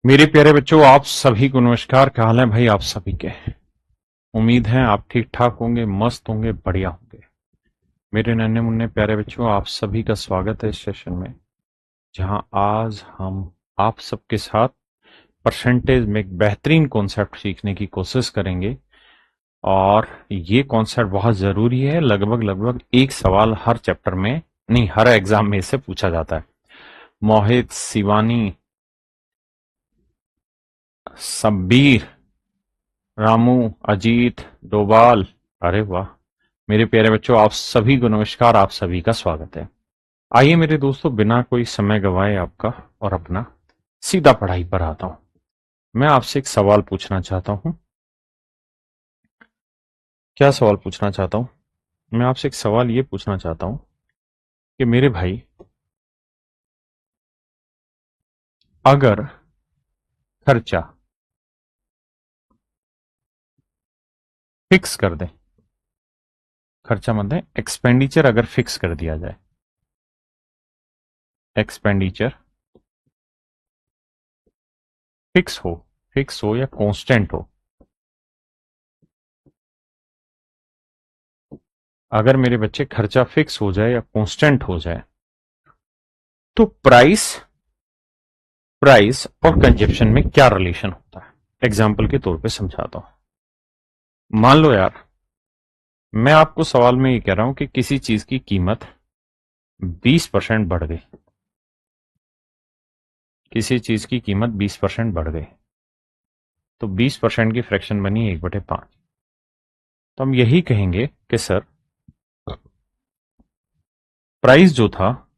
मेरे प्यारे बच्चों, आप सभी को नमस्कार। क्या हाल है भाई आप सभी के? उम्मीद है आप ठीक ठाक होंगे, मस्त होंगे, बढ़िया होंगे। मेरे नन्हे मुन्ने प्यारे बच्चों, आप सभी का स्वागत है इस सेशन में, जहां आज हम आप सबके साथ परसेंटेज में एक बेहतरीन कॉन्सेप्ट सीखने की कोशिश करेंगे। और ये कॉन्सेप्ट बहुत जरूरी है। लगभग लगभग एक सवाल हर चैप्टर में, नहीं हर एग्जाम में इससे पूछा जाता है। मोहित, शिवानी, सब्बीर, रामू, अजीत, डोभाल, अरे वाह! मेरे प्यारे बच्चों, आप सभी को नमस्कार, आप सभी का स्वागत है। आइए मेरे दोस्तों, बिना कोई समय गवाए आपका और अपना सीधा पढ़ाई पर आता हूं। मैं आपसे एक सवाल पूछना चाहता हूं। क्या सवाल पूछना चाहता हूं? मैं आपसे एक सवाल ये पूछना चाहता हूं कि मेरे भाई, अगर खर्चा फिक्स कर दें, खर्चा मतलब एक्सपेंडिचर अगर फिक्स कर दिया जाए, एक्सपेंडिचर फिक्स हो या कांस्टेंट हो, अगर मेरे बच्चे खर्चा फिक्स हो जाए या कांस्टेंट हो जाए, तो प्राइस और कंजप्शन में क्या रिलेशन होता है? एग्जाम्पल के तौर पे समझाता हूं। मान लो यार, मैं आपको सवाल में ये कह रहा हूं कि किसी चीज की कीमत 20% बढ़ गई, किसी चीज की कीमत 20% बढ़ गई, तो 20% की फ्रैक्शन बनी 1/5। तो हम यही कहेंगे कि सर, प्राइस जो था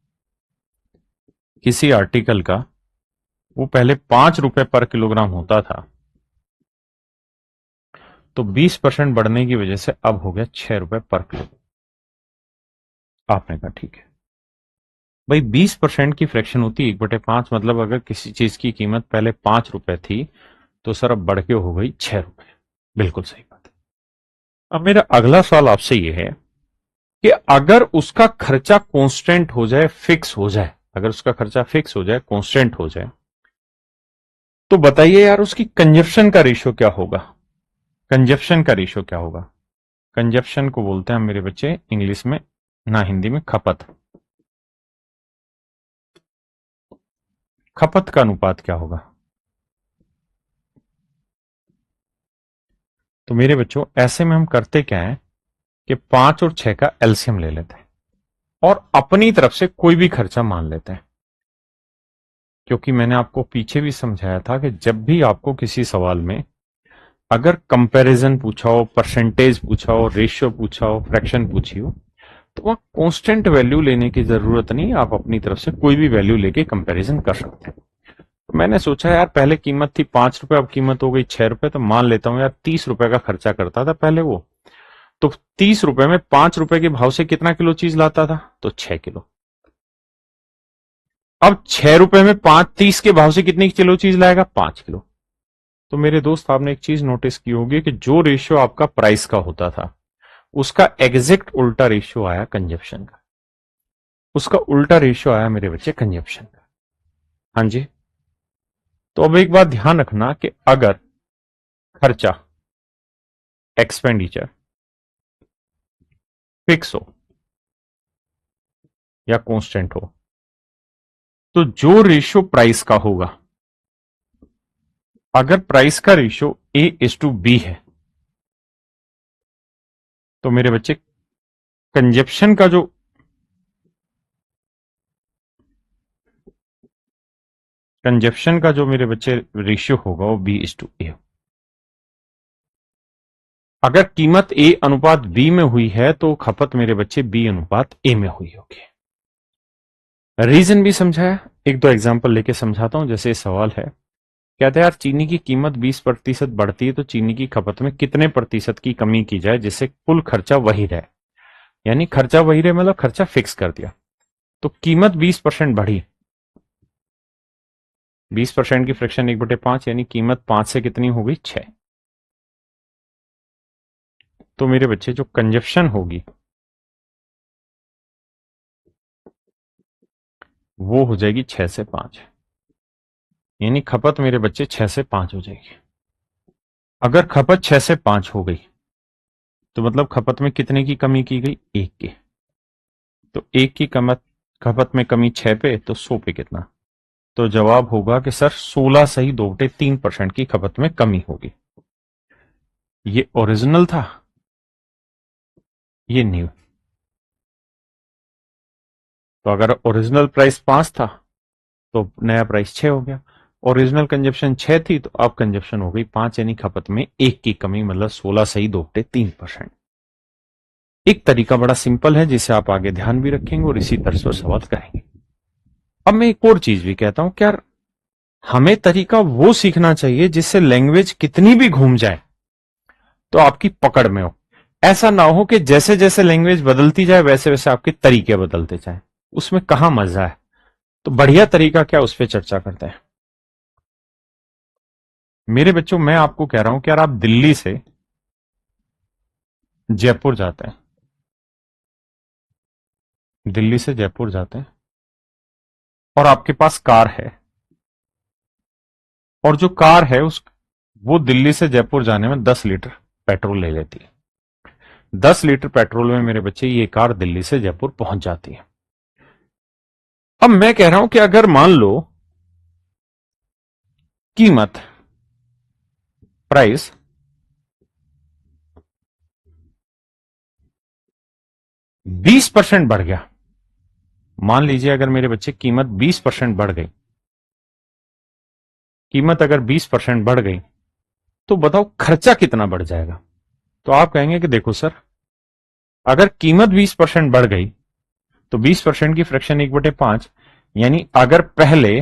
किसी आर्टिकल का, वो पहले 5 रुपए पर किलोग्राम होता था, तो 20% बढ़ने की वजह से अब हो गया 6 रुपए पर किलो। आपने कहा ठीक है भाई, 20% की फ्रैक्शन होती है 1/5, मतलब अगर किसी चीज की कीमत पहले 5 रुपए थी, तो सर अब बढ़ के हो गई 6 रुपए। बिल्कुल सही बात है। अब मेरा अगला सवाल आपसे यह है कि अगर उसका खर्चा कांस्टेंट हो जाए, फिक्स हो जाए, अगर उसका खर्चा फिक्स हो जाए, कांस्टेंट हो जाए, तो बताइए यार उसकी कंजप्शन का रेशियो क्या होगा? कंजप्शन का रेशियो क्या होगा? कंजप्शन को बोलते हैं मेरे बच्चे इंग्लिश में, ना हिंदी में, खपत। खपत का अनुपात क्या होगा? तो मेरे बच्चों, ऐसे में हम करते क्या है कि 5 और 6 का एलसीएम ले लेते हैं और अपनी तरफ से कोई भी खर्चा मान लेते हैं। क्योंकि मैंने आपको पीछे भी समझाया था कि जब भी आपको किसी सवाल में अगर कंपैरिजन पूछा हो, परसेंटेज पूछा हो, रेशियो पूछा हो, फ्रैक्शन पूछी हो, तो वहां कांस्टेंट वैल्यू लेने की जरूरत नहीं, आप अपनी तरफ से कोई भी वैल्यू लेके कंपैरिजन कर सकते हैं। तो मैंने सोचा यार, पहले कीमत थी 5 रुपए, अब कीमत हो गई 6 रुपए, तो मान लेता हूं यार 30 रुपए का खर्चा करता था पहले वो, तो 30 रुपए में 5 रुपए के भाव से कितना किलो चीज लाता था? तो 6 किलो। अब 6 रुपए में 30 के भाव से कितनी किलो चीज लाएगा? 5 किलो। तो मेरे दोस्त, आपने एक चीज नोटिस की होगी कि जो रेशियो आपका प्राइस का होता था, उसका एग्जैक्ट उल्टा रेशियो आया कंजप्शन का, उसका उल्टा रेशियो आया मेरे बच्चे कंजप्शन का। हाँ जी। तो अब एक बात ध्यान रखना कि अगर खर्चा, एक्सपेंडिचर फिक्स हो या कांस्टेंट हो, तो जो रेशियो प्राइस का होगा, अगर प्राइस का रेशियो A:B है, तो मेरे बच्चे कंजप्शन का जो मेरे बच्चे रेशियो होगा, वो B:A। अगर कीमत A:B में हुई है, तो खपत मेरे बच्चे B:A में हुई होगी। रीजन भी समझाया, एक दो एग्जांपल लेके समझाता हूं। जैसे सवाल है, कहते हैं यार चीनी की कीमत 20% बढ़ती है, तो चीनी की खपत में कितने प्रतिशत की कमी की जाए जिससे कुल खर्चा वही रहे? यानी खर्चा वही रहे मतलब खर्चा फिक्स कर दिया, तो कीमत 20% बढ़ी, 20% की फ्रैक्शन 1/5, यानी कीमत 5 से कितनी हो गई? 6। तो मेरे बच्चे जो कंजप्शन होगी, वो हो जाएगी 6 से 5। यानी खपत मेरे बच्चे 6 से 5 हो जाएगी। अगर खपत 6 से 5 हो गई तो मतलब खपत में कितने की कमी की गई? 1 की। तो 1 की खपत में कमी 6 पे, तो 100 पे कितना? तो जवाब होगा कि सर 16 सही 2/3% की खपत में कमी होगी। ये ओरिजिनल था, ये न्यू। तो अगर ओरिजिनल प्राइस 5 था तो नया प्राइस 6 हो गया। ओरिजिनल कंजप्शन 6 थी तो अब कंजप्शन हो गई 5, यानी खपत में 1 की कमी, मतलब 16 सही 2/3%। एक तरीका बड़ा सिंपल है जिसे आप आगे ध्यान भी रखेंगे और इसी तरह से सवाल करेंगे। अब मैं एक और चीज भी कहता हूं कि यार हमें तरीका वो सीखना चाहिए जिससे लैंग्वेज कितनी भी घूम जाए तो आपकी पकड़ में हो। ऐसा ना हो कि जैसे जैसे लैंग्वेज बदलती जाए वैसे वैसे आपके तरीके बदलते जाए, उसमें कहां मजा है। तो बढ़िया तरीका क्या, उस पर चर्चा करते हैं। मेरे बच्चों, मैं आपको कह रहा हूं कि यार आप दिल्ली से जयपुर जाते हैं, दिल्ली से जयपुर जाते हैं और आपके पास कार है, और जो कार है उस वो दिल्ली से जयपुर जाने में 10 लीटर पेट्रोल ले लेती है। 10 लीटर पेट्रोल में मेरे बच्चे ये कार दिल्ली से जयपुर पहुंच जाती है। अब मैं कह रहा हूं कि अगर मान लो कीमत, प्राइस 20% बढ़ गया, मान लीजिए अगर मेरे बच्चे कीमत 20% बढ़ गई, कीमत अगर 20% बढ़ गई तो बताओ खर्चा कितना बढ़ जाएगा। तो आप कहेंगे कि देखो सर, अगर कीमत 20% बढ़ गई तो 20% की फ्रैक्शन 1/5, यानी अगर पहले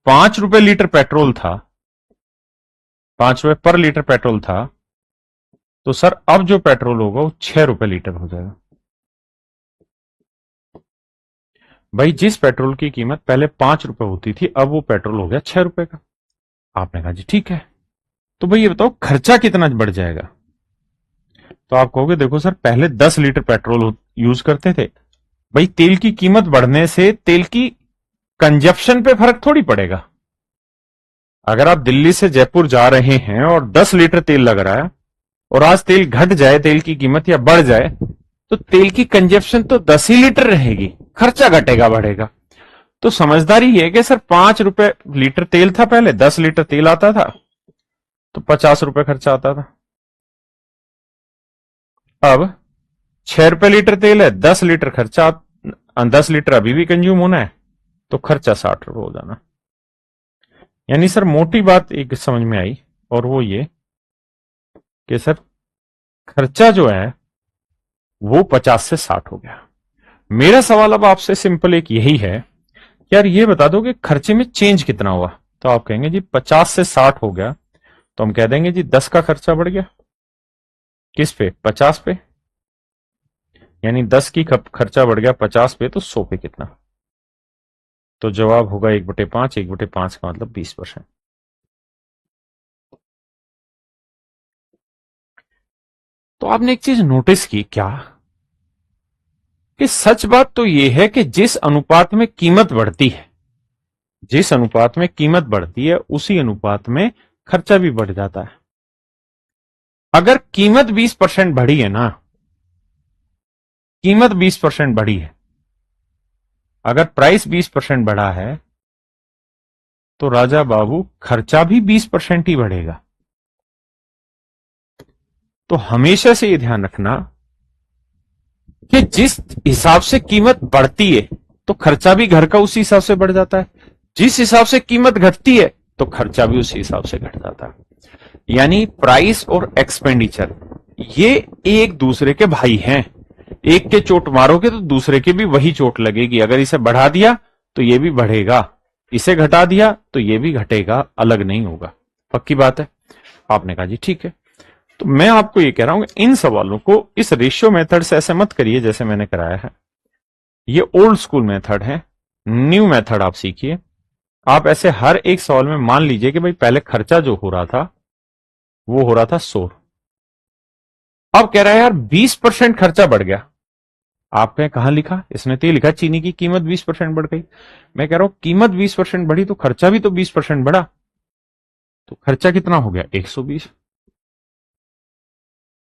5 रुपए लीटर पेट्रोल था, 5 रुपए पर लीटर पेट्रोल था, तो सर अब जो पेट्रोल होगा वो 6 रुपए लीटर हो जाएगा। भाई जिस पेट्रोल की कीमत पहले 5 रुपए होती थी अब वो पेट्रोल हो गया 6 रुपए का। आपने कहा जी ठीक है, तो भाई ये बताओ खर्चा कितना बढ़ जाएगा। तो आप कहोगे देखो सर, पहले 10 लीटर पेट्रोल यूज करते थे, भाई तेल की कीमत बढ़ने से तेल की कंजप्शन पे फर्क थोड़ी पड़ेगा। अगर आप दिल्ली से जयपुर जा रहे हैं और 10 लीटर तेल लग रहा है और आज तेल घट जाए, तेल की कीमत या बढ़ जाए, तो तेल की कंजप्शन तो 10 ही लीटर रहेगी, खर्चा घटेगा बढ़ेगा। तो समझदारी ये है कि सर 5 रुपए लीटर तेल था, पहले 10 लीटर तेल आता था तो 50 रुपए खर्चा आता था। अब 6 रुपए लीटर तेल है, 10 लीटर खर्चा, 10 लीटर अभी भी कंज्यूम होना है, तो खर्चा 60 रुपए हो जाना। यानी सर मोटी बात एक समझ में आई, और वो ये कि सर खर्चा जो है वो 50 से 60 हो गया। मेरा सवाल अब आपसे सिंपल एक यही है, यार ये बता दो कि खर्चे में चेंज कितना हुआ। तो आप कहेंगे जी 50 से 60 हो गया, तो हम कह देंगे जी 10 का खर्चा बढ़ गया। किस पे? 50 पे। यानी 10 की खर्चा बढ़ गया 50 पे, तो 100 पे कितना? तो जवाब होगा 1/5, 1/5 का मतलब 20%। तो आपने एक चीज नोटिस की क्या, कि सच बात तो यह है कि जिस अनुपात में कीमत बढ़ती है, जिस अनुपात में कीमत बढ़ती है उसी अनुपात में खर्चा भी बढ़ जाता है। अगर कीमत 20% बढ़ी है ना, कीमत 20% बढ़ी है, अगर प्राइस 20% बढ़ा है तो राजा बाबू खर्चा भी 20% ही बढ़ेगा। तो हमेशा से यह ध्यान रखना कि जिस हिसाब से कीमत बढ़ती है तो खर्चा भी घर का उसी हिसाब से बढ़ जाता है, जिस हिसाब से कीमत घटती है तो खर्चा भी उसी हिसाब से घट जाता है। यानी प्राइस और एक्सपेंडिचर ये एक दूसरे के भाई हैं। एक के चोट मारोगे तो दूसरे के भी वही चोट लगेगी। अगर इसे बढ़ा दिया तो ये भी बढ़ेगा, इसे घटा दिया तो ये भी घटेगा, अलग नहीं होगा। पक्की बात है? आपने कहा जी ठीक है। तो मैं आपको ये कह रहा हूं कि इन सवालों को इस रेशियो मेथड से ऐसे मत करिए जैसे मैंने कराया है। ये ओल्ड स्कूल मेथड है, न्यू मेथड आप सीखिए। आप ऐसे हर एक सवाल में मान लीजिए कि भाई पहले खर्चा जो हो रहा था वो हो रहा था 100, अब कह रहा है यार 20% खर्चा बढ़ गया, आपने कहां लिखा, इसने तो ये लिखा चीनी की कीमत 20% बढ़ गई। मैं कह रहा हूं कीमत 20% बढ़ी तो खर्चा भी तो 20% बढ़ा, तो खर्चा कितना हो गया 120।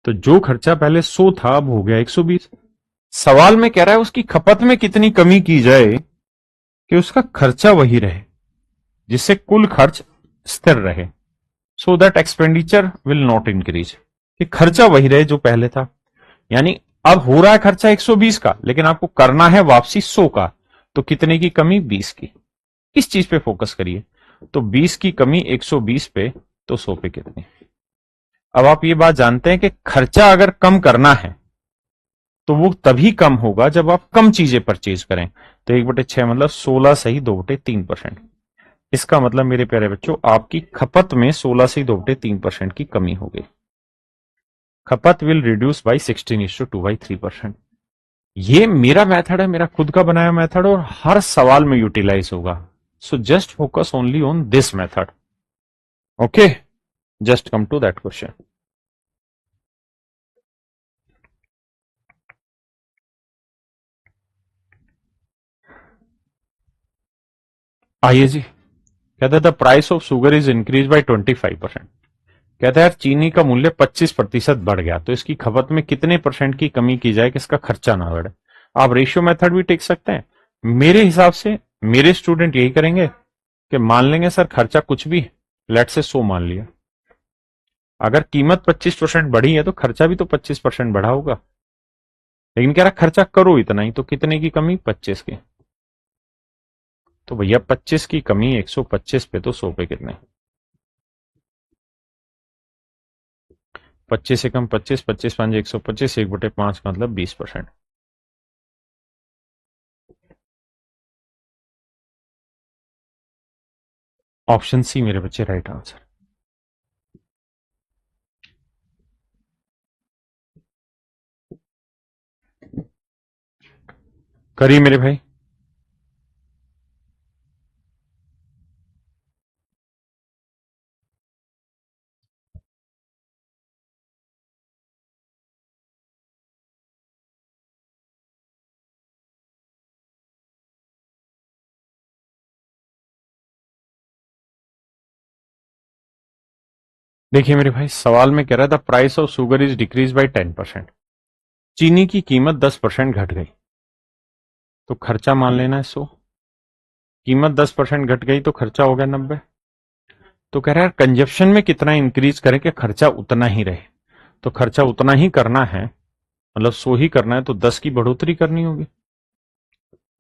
तो जो खर्चा पहले 100 था अब हो गया 120। सवाल में कह रहा है उसकी खपत में कितनी कमी की जाए कि उसका खर्चा वही रहे, जिससे कुल खर्च स्थिर रहे, so that expenditure will not increase, कि खर्चा वही रहे जो पहले था। यानी अब हो रहा है खर्चा 120 का, लेकिन आपको करना है वापसी 100 का, तो कितने की कमी 20 की। इस चीज पे फोकस करिए। तो 20 की कमी 120 पे, तो 100 पे कितनी। अब आप ये बात जानते हैं कि खर्चा अगर कम करना है तो वो तभी कम होगा जब आप कम चीजें परचेज करें। तो 1/6 मतलब 16 सही 2/3%। इसका मतलब मेरे प्यारे बच्चों आपकी खपत में 16 से 2/3% की कमी होगी। खपत विल रिड्यूस बाई 16:2/3%। ये मेरा मेथड है, मेरा खुद का बनाया मेथड, और हर सवाल में यूटिलाइज होगा। So just focus only on this method. Okay, just come to that question. आइए जी, कहते हैं the price of sugar is increase by 25%। कहता है यार चीनी का मूल्य 25% बढ़ गया, तो इसकी खपत में कितने परसेंट की कमी की जाए कि इसका खर्चा ना बढ़े। आप रेशियो मेथड भी टेक सकते हैं। मेरे हिसाब से मेरे स्टूडेंट यही करेंगे कि मान लेंगे सर खर्चा कुछ भी, लेट से 100 मान लिया, अगर कीमत 25% बढ़ी है तो खर्चा भी तो 25% बढ़ा होगा, लेकिन कह रहा खर्चा करो इतना ही, तो कितने की कमी 25 की। तो भैया 25 की कमी 125 पे, तो 100 पे कितने। 25 से कम 25, 25 125, 1/5 का मतलब 20%। ऑप्शन सी मेरे बच्चे राइट आंसर। करिए मेरे भाई। देखिए मेरे भाई, सवाल में कह रहा था price of sugar is decrease by 10%। चीनी की कीमत 10% घट गई, तो खर्चा मान लेना है 100। कीमत 10% घट गई तो खर्चा हो गया 90। तो कह रहा है कंजप्शन में कितना इंक्रीज करें कि खर्चा उतना ही रहे। तो खर्चा उतना ही करना है, मतलब 100 ही करना है, तो 10 की बढ़ोतरी करनी होगी।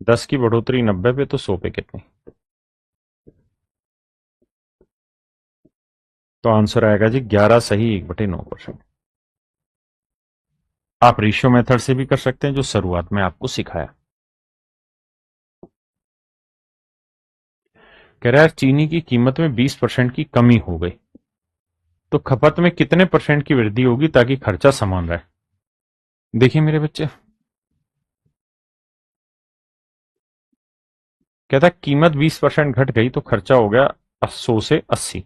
10 की बढ़ोतरी 90 पे, तो 100 पे कितनी। तो आंसर आएगा जी 11 सही 1/9%। आप रेशियो मेथड से भी कर सकते हैं जो शुरुआत में आपको सिखाया। कह रहा है चीनी की कीमत में 20% की कमी हो गई, तो खपत में कितने परसेंट की वृद्धि होगी ताकि खर्चा समान रहे। देखिए मेरे बच्चे, कहता है कीमत 20% घट गई तो खर्चा हो गया 100 से 80।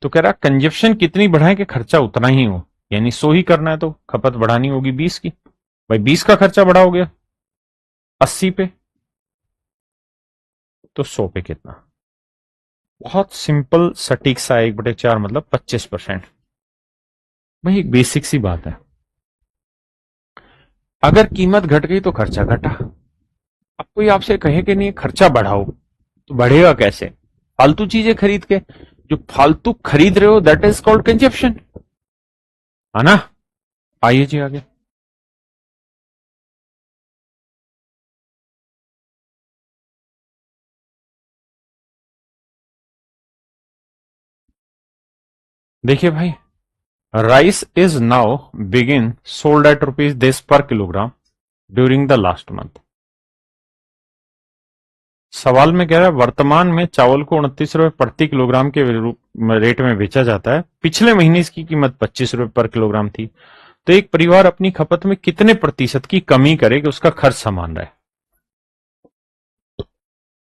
तो कह रहा है कंजप्शन कितनी बढ़ाएं कि खर्चा उतना ही हो, यानी 100 ही करना है तो खपत बढ़ानी होगी 20 की। भाई 20 का खर्चा बढ़ा हो गया 80 पे, तो 100 पे कितना। बहुत सिंपल सटीक सा 1/4 मतलब 25%। भाई एक बेसिक सी बात है, अगर कीमत घट गई तो खर्चा घटा। अब कोई आपसे कहे कि नहीं खर्चा बढ़ाओ, तो बढ़ेगा कैसे। फालतू चीजें खरीद के, जो फालतू खरीद रहे हो दैट इज कॉल्ड कंजप्शन, है ना। आइए जी आगे। देखिए भाई, rice is now begin sold at ₹this पर kilogram during the last month. सवाल में कह रहा है वर्तमान में चावल को 29 रुपए प्रति किलोग्राम के रेट में बेचा जाता है, पिछले महीने इसकी कीमत 25 रुपए पर किलोग्राम थी, तो एक परिवार अपनी खपत में कितने प्रतिशत की कमी करे कि उसका खर्च समान रहे।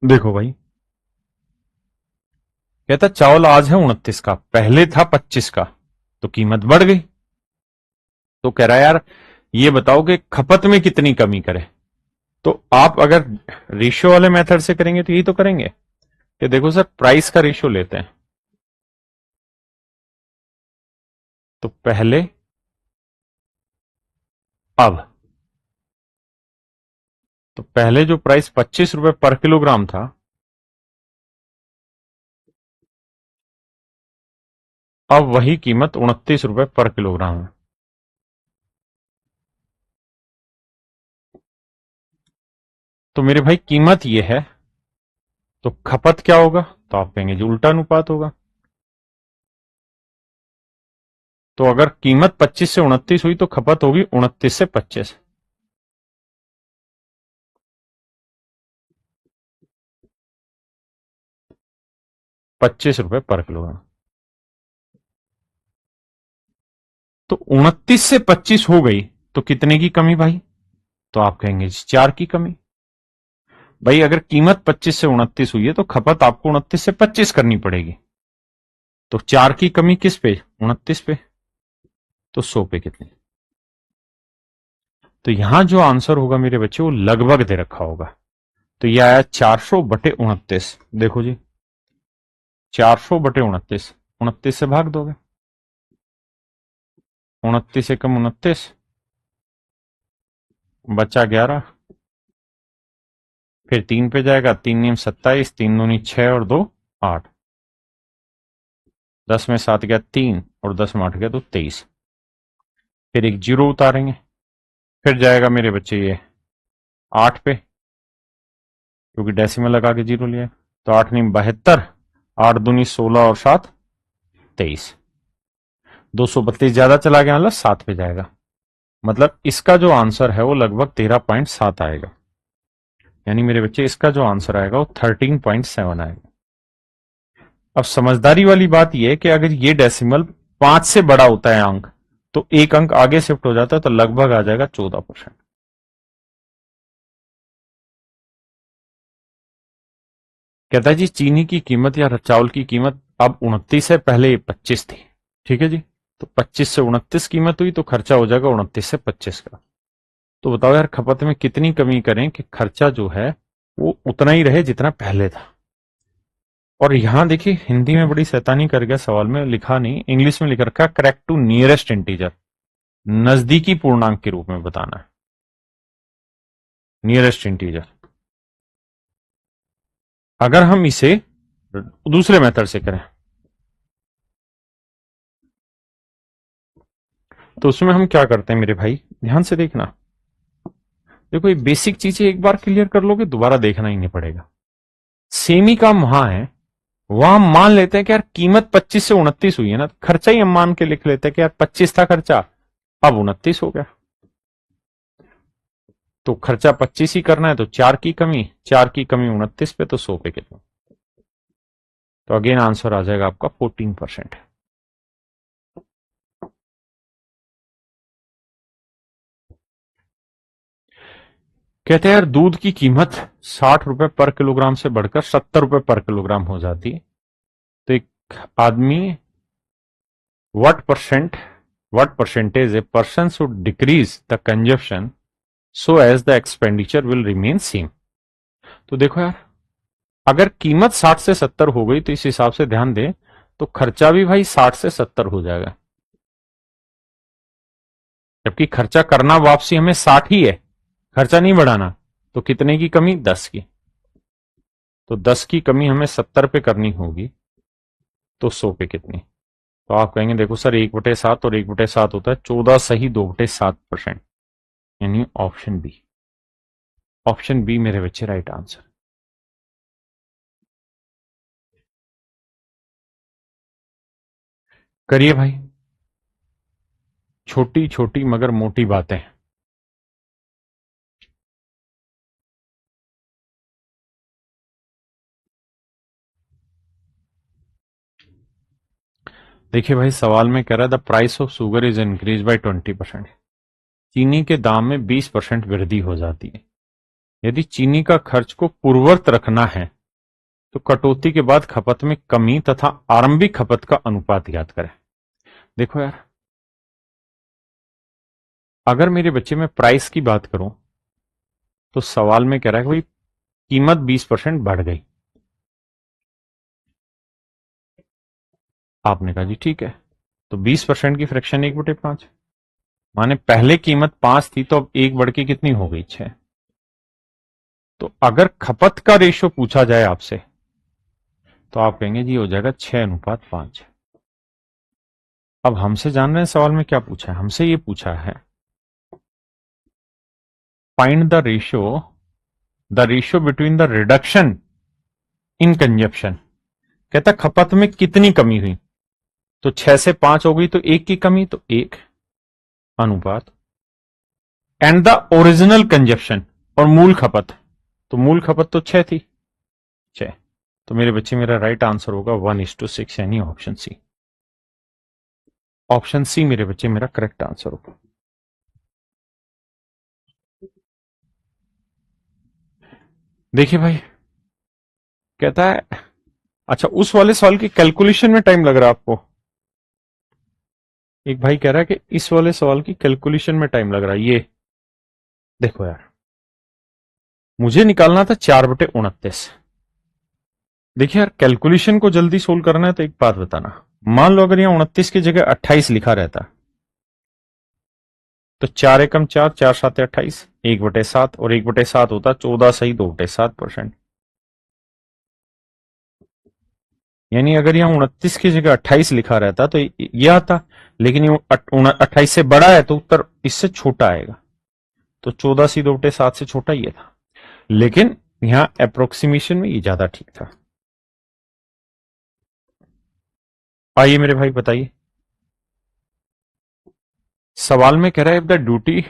देखो भाई, कहता चावल आज है 29 का, पहले था 25 का, तो कीमत बढ़ गई। तो कह रहा है यार ये बताओ कि खपत में कितनी कमी करे। तो आप अगर रेशियो वाले मेथड से करेंगे तो यही तो करेंगे कि देखो सर प्राइस का रेशियो लेते हैं, तो पहले अब, तो पहले जो प्राइस 25 रुपए पर किलोग्राम था, अब वही कीमत 29 रुपए पर किलोग्राम है। तो मेरे भाई कीमत ये है, तो खपत क्या होगा, तो आप कहेंगे जो उल्टा अनुपात होगा। तो अगर कीमत 25 से 29 हुई तो खपत होगी 29 से 25। ₹25 पर किलोग्राम। तो 29 से 25 हो गई तो कितने की कमी भाई, तो आप कहेंगे 4 की कमी। भाई अगर कीमत 25 से 29 हुई है तो खपत आपको 29 से 25 करनी पड़ेगी, तो 4 की कमी किस पे, 29 पे, तो 100 पे कितनी। तो यहां जो आंसर होगा मेरे बच्चे वो लगभग दे रखा होगा, तो यह आया 400/29। देखो जी 400/29, 29 से भाग दोगे, 29 एकम 29, बचा 11, फिर 3 पे जाएगा, 3×9 = 27, 3×2 = 6 और 2 8, 10 में 7 गया 3 और 10 में 8 गया तो 23। फिर एक जीरो उतारेंगे, फिर जाएगा मेरे बच्चे ये 8 पे, क्योंकि डेसिमल लगा के जीरो लिया, तो 8×9 = 72, 8×2 = 16 और 7 23, 232 ज्यादा चला गया, मतलब 7 पे जाएगा। मतलब इसका जो आंसर है वो लगभग 13.7 आएगा, यानी मेरे बच्चे इसका जो आंसर आएगा वो 13.7 आएगा। अब समझदारी वाली बात यह है कि अगर ये डेसिमल 5 से बड़ा होता है अंक, तो एक अंक आगे शिफ्ट हो जाता है, तो लगभग आ जाएगा 14%। कहता है जी चीनी की कीमत या चावल की कीमत अब 29 है, पहले 25 थी, ठीक है जी। तो 25 से 29 कीमत हुई तो खर्चा हो जाएगा 29 से 25 का। तो बताओ यार खपत में कितनी कमी करें कि खर्चा जो है वो उतना ही रहे जितना पहले था। और यहां देखिए हिंदी में बड़ी शैतानी कर गया, सवाल में लिखा नहीं, इंग्लिश में लिख रखा करेक्ट टू नियरेस्ट इंटीजर, नजदीकी पूर्णांक के रूप में बताना है, नियरेस्ट इंटीजर। अगर हम इसे दूसरे मेथड से करें तो उसमें हम क्या करते हैं मेरे भाई, ध्यान से देखना। देखो ये बेसिक चीजें एक बार क्लियर कर लोगे दोबारा देखना ही नहीं पड़ेगा। सेमी काम वहां है, वहां हम मान लेते हैं कि यार कीमत 25 से 29 हुई है ना, खर्चा ही हम मान के लिख लेते हैं कि यार 25 था खर्चा, अब 29 हो गया, तो खर्चा 25 ही करना है, तो 4 की कमी, 4 की कमी 29 पे, तो 100 पे कितना। तो अगेन आंसर आ जाएगा आपका 14%। कहते हैं यार दूध की कीमत 60 रुपए पर किलोग्राम से बढ़कर 70 रुपए पर किलोग्राम हो जाती है, तो एक आदमी what percentage a person should decrease the consumption so as the expenditure will remain same। तो देखो यार अगर कीमत 60 से 70 हो गई तो इस हिसाब से ध्यान दें तो खर्चा भी भाई 60 से 70 हो जाएगा, जबकि खर्चा करना वापसी हमें 60 ही है, खर्चा नहीं बढ़ाना। तो कितने की कमी, 10 की, तो 10 की कमी हमें 70 पे करनी होगी, तो 100 पे कितनी। तो आप कहेंगे देखो सर 1/7 और 1/7 होता है 14 सही 2/7%, यानी ऑप्शन बी। ऑप्शन बी मेरे बच्चे राइट आंसर। करिए भाई, छोटी छोटी मगर मोटी बातें। देखिए भाई सवाल में कह रहा है the price of sugar is increase by 20%। चीनी के दाम में 20% वृद्धि हो जाती है। यदि चीनी का खर्च को पूर्ववत रखना है तो कटौती के बाद खपत में कमी तथा आरंभिक खपत का अनुपात ज्ञात करें। देखो यार अगर मेरे बच्चे में प्राइस की बात करूं तो सवाल में कह रहा है कि भाई कीमत 20% बढ़ गई। आपने कहा जी ठीक है, तो 20% की फ्रैक्शन 1/5, माने पहले कीमत 5 थी तो अब 1 बढ़ के कितनी हो गई, 6। तो अगर खपत का रेशियो पूछा जाए आपसे तो आप कहेंगे जी हो जाएगा 6:5। अब हमसे जान रहे हैं सवाल में क्या पूछा है, हमसे ये पूछा है find the ratio between the reduction in consumption. कहता खपत में कितनी कमी हुई, तो 6 से 5 हो गई तो 1 की कमी, तो 1 अनुपात एंड द ओरिजिनल कंजप्शन, और मूल खपत, तो मूल खपत तो 6 थी, 6। तो मेरे बच्चे मेरा राइट आंसर होगा 1:6, यानी ऑप्शन सी। ऑप्शन सी मेरे बच्चे मेरा करेक्ट आंसर होगा। देखिए भाई, कहता है अच्छा उस वाले सवाल की कैलकुलेशन में टाइम लग रहा है आपको। एक भाई कह रहा है कि इस वाले सवाल की कैलकुलेशन में टाइम लग रहा है। ये देखो यार, मुझे निकालना था 4/29। देखिए यार, कैलकुलेशन को जल्दी सोल्व करना है तो एक बात बताना, मान लो अगर यहां 29 की जगह 28 लिखा रहता तो 4 एकम 4, 4 7 28, 1/7, और 1/7 होता 14 सही 2/7%। यानी अगर यहाँ 29 की जगह 28 लिखा रहता तो ये आता, लेकिन ये 28 से बड़ा है तो उत्तर इससे छोटा आएगा, तो 14 सी 2/7 से छोटा ये था, लेकिन यहां अप्रोक्सीमेशन में ये ज्यादा ठीक था। आइए मेरे भाई बताइए, सवाल में कह रहा है if the duty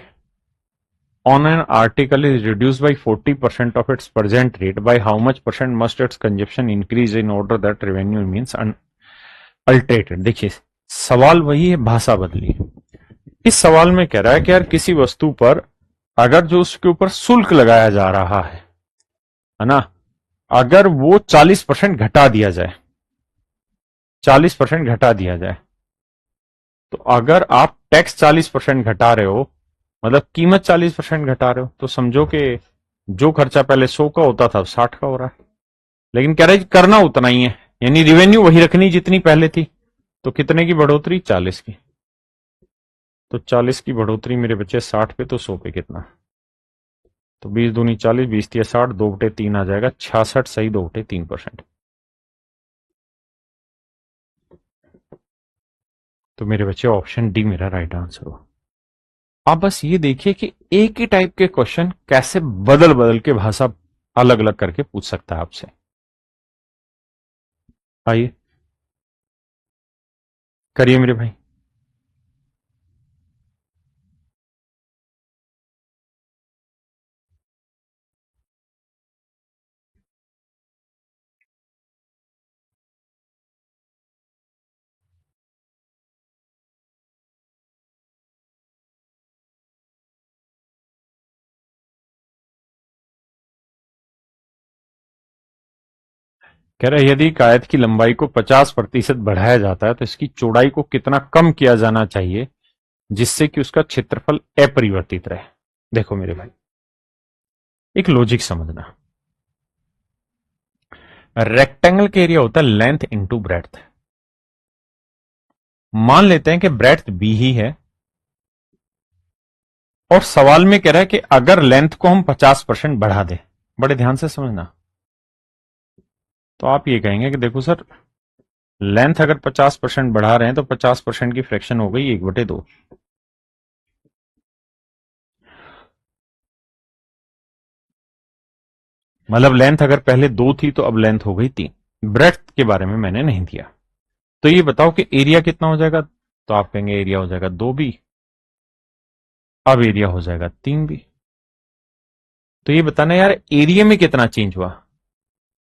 on an article is reduced by 40% of its present rate, by how much percent must its consumption increase in order that revenue remains unalterated। देखिए सवाल वही है, भाषा बदली। इस सवाल में कह रहा है कि यार किसी वस्तु पर अगर जो उसके ऊपर शुल्क लगाया जा रहा है ना, अगर वो 40% घटा दिया जाए, 40% घटा दिया जाए, तो अगर आप टैक्स 40% घटा रहे हो, मतलब कीमत 40% घटा रहे हो, तो समझो कि जो खर्चा पहले 100 का होता था 60 का हो रहा है, लेकिन कह रहे करना उतना ही है, यानी रिवेन्यू वही रखनी जितनी पहले थी। तो कितने की बढ़ोतरी, 40 की। तो 40 की बढ़ोतरी मेरे बच्चे 60 पे, तो 100 पे कितना, तो 20 दूनी 40, 20 तिया 60, 2/3 आ जाएगा 66 सही 2/3%। तो मेरे बच्चे ऑप्शन डी मेरा राइट आंसर हो। आप बस ये देखिए कि एक ही टाइप के क्वेश्चन कैसे बदल बदल के भाषा अलग अलग करके पूछ सकता है आपसे। आइए करिए मेरे भाई। कह रहा है यदि एक आयत की लंबाई को 50% बढ़ाया जाता है तो इसकी चौड़ाई को कितना कम किया जाना चाहिए जिससे कि उसका क्षेत्रफल अपरिवर्तित रहे। देखो मेरे भाई, एक लॉजिक समझना, रेक्टेंगल का एरिया होता है लेंथ इंटू ब्रेड्थ। मान लेते हैं कि ब्रेड्थ बी ही है, और सवाल में कह रहा है कि अगर लेंथ को हम 50% बढ़ा दें, बड़े ध्यान से समझना, तो आप ये कहेंगे कि देखो सर, लेंथ अगर 50% बढ़ा रहे हैं तो 50% की फ्रैक्शन हो गई 1/2। मतलब लेंथ अगर पहले 2 थी तो अब लेंथ हो गई 3। ब्रेड्थ के बारे में मैंने नहीं दिया, तो ये बताओ कि एरिया कितना हो जाएगा, तो आप कहेंगे एरिया हो जाएगा 2b, अब एरिया हो जाएगा 3b। तो ये बताना यार एरिया में कितना चेंज हुआ,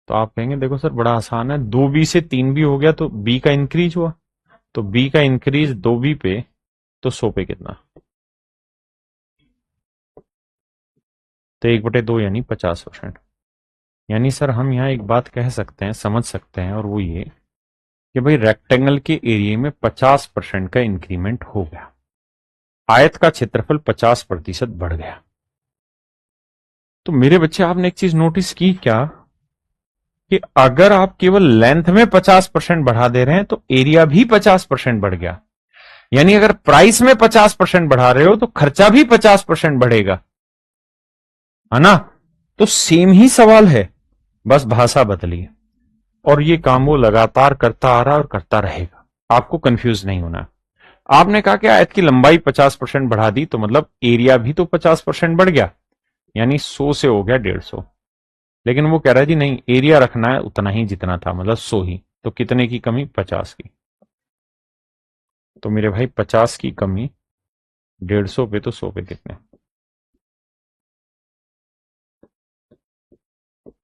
तो आप कहेंगे देखो सर बड़ा आसान है, 2b से 3b हो गया तो b का इंक्रीज हुआ, तो b का इंक्रीज 2b पे, तो 100 पे कितना, तो 1/2 यानी 50%। यानी सर हम यहां एक बात कह सकते हैं, समझ सकते हैं, और वो ये कि भाई रेक्टेंगल के एरिया में 50% का इंक्रीमेंट हो गया। आयत का क्षेत्रफल 50% बढ़ गया। तो मेरे बच्चे आपने एक चीज नोटिस की क्या कि अगर आप केवल लेंथ में 50% बढ़ा दे रहे हैं तो एरिया भी 50% बढ़ गया। यानी अगर प्राइस में 50% बढ़ा रहे हो तो खर्चा भी 50% बढ़ेगा, है ना। तो सेम ही सवाल है, बस भाषा बदली है। और ये काम वो लगातार करता आ रहा है और करता रहेगा, आपको कंफ्यूज नहीं होना। आपने कहा कि आयत की लंबाई 50% बढ़ा दी तो मतलब एरिया भी तो 50% बढ़ गया, यानी 100 से हो गया 150। लेकिन वो कह रहा है जी नहीं, एरिया रखना है उतना ही जितना था, मतलब 100 ही। तो कितने की कमी? 50 की। तो मेरे भाई 50 की कमी 150 पे, तो 100 पे कितने?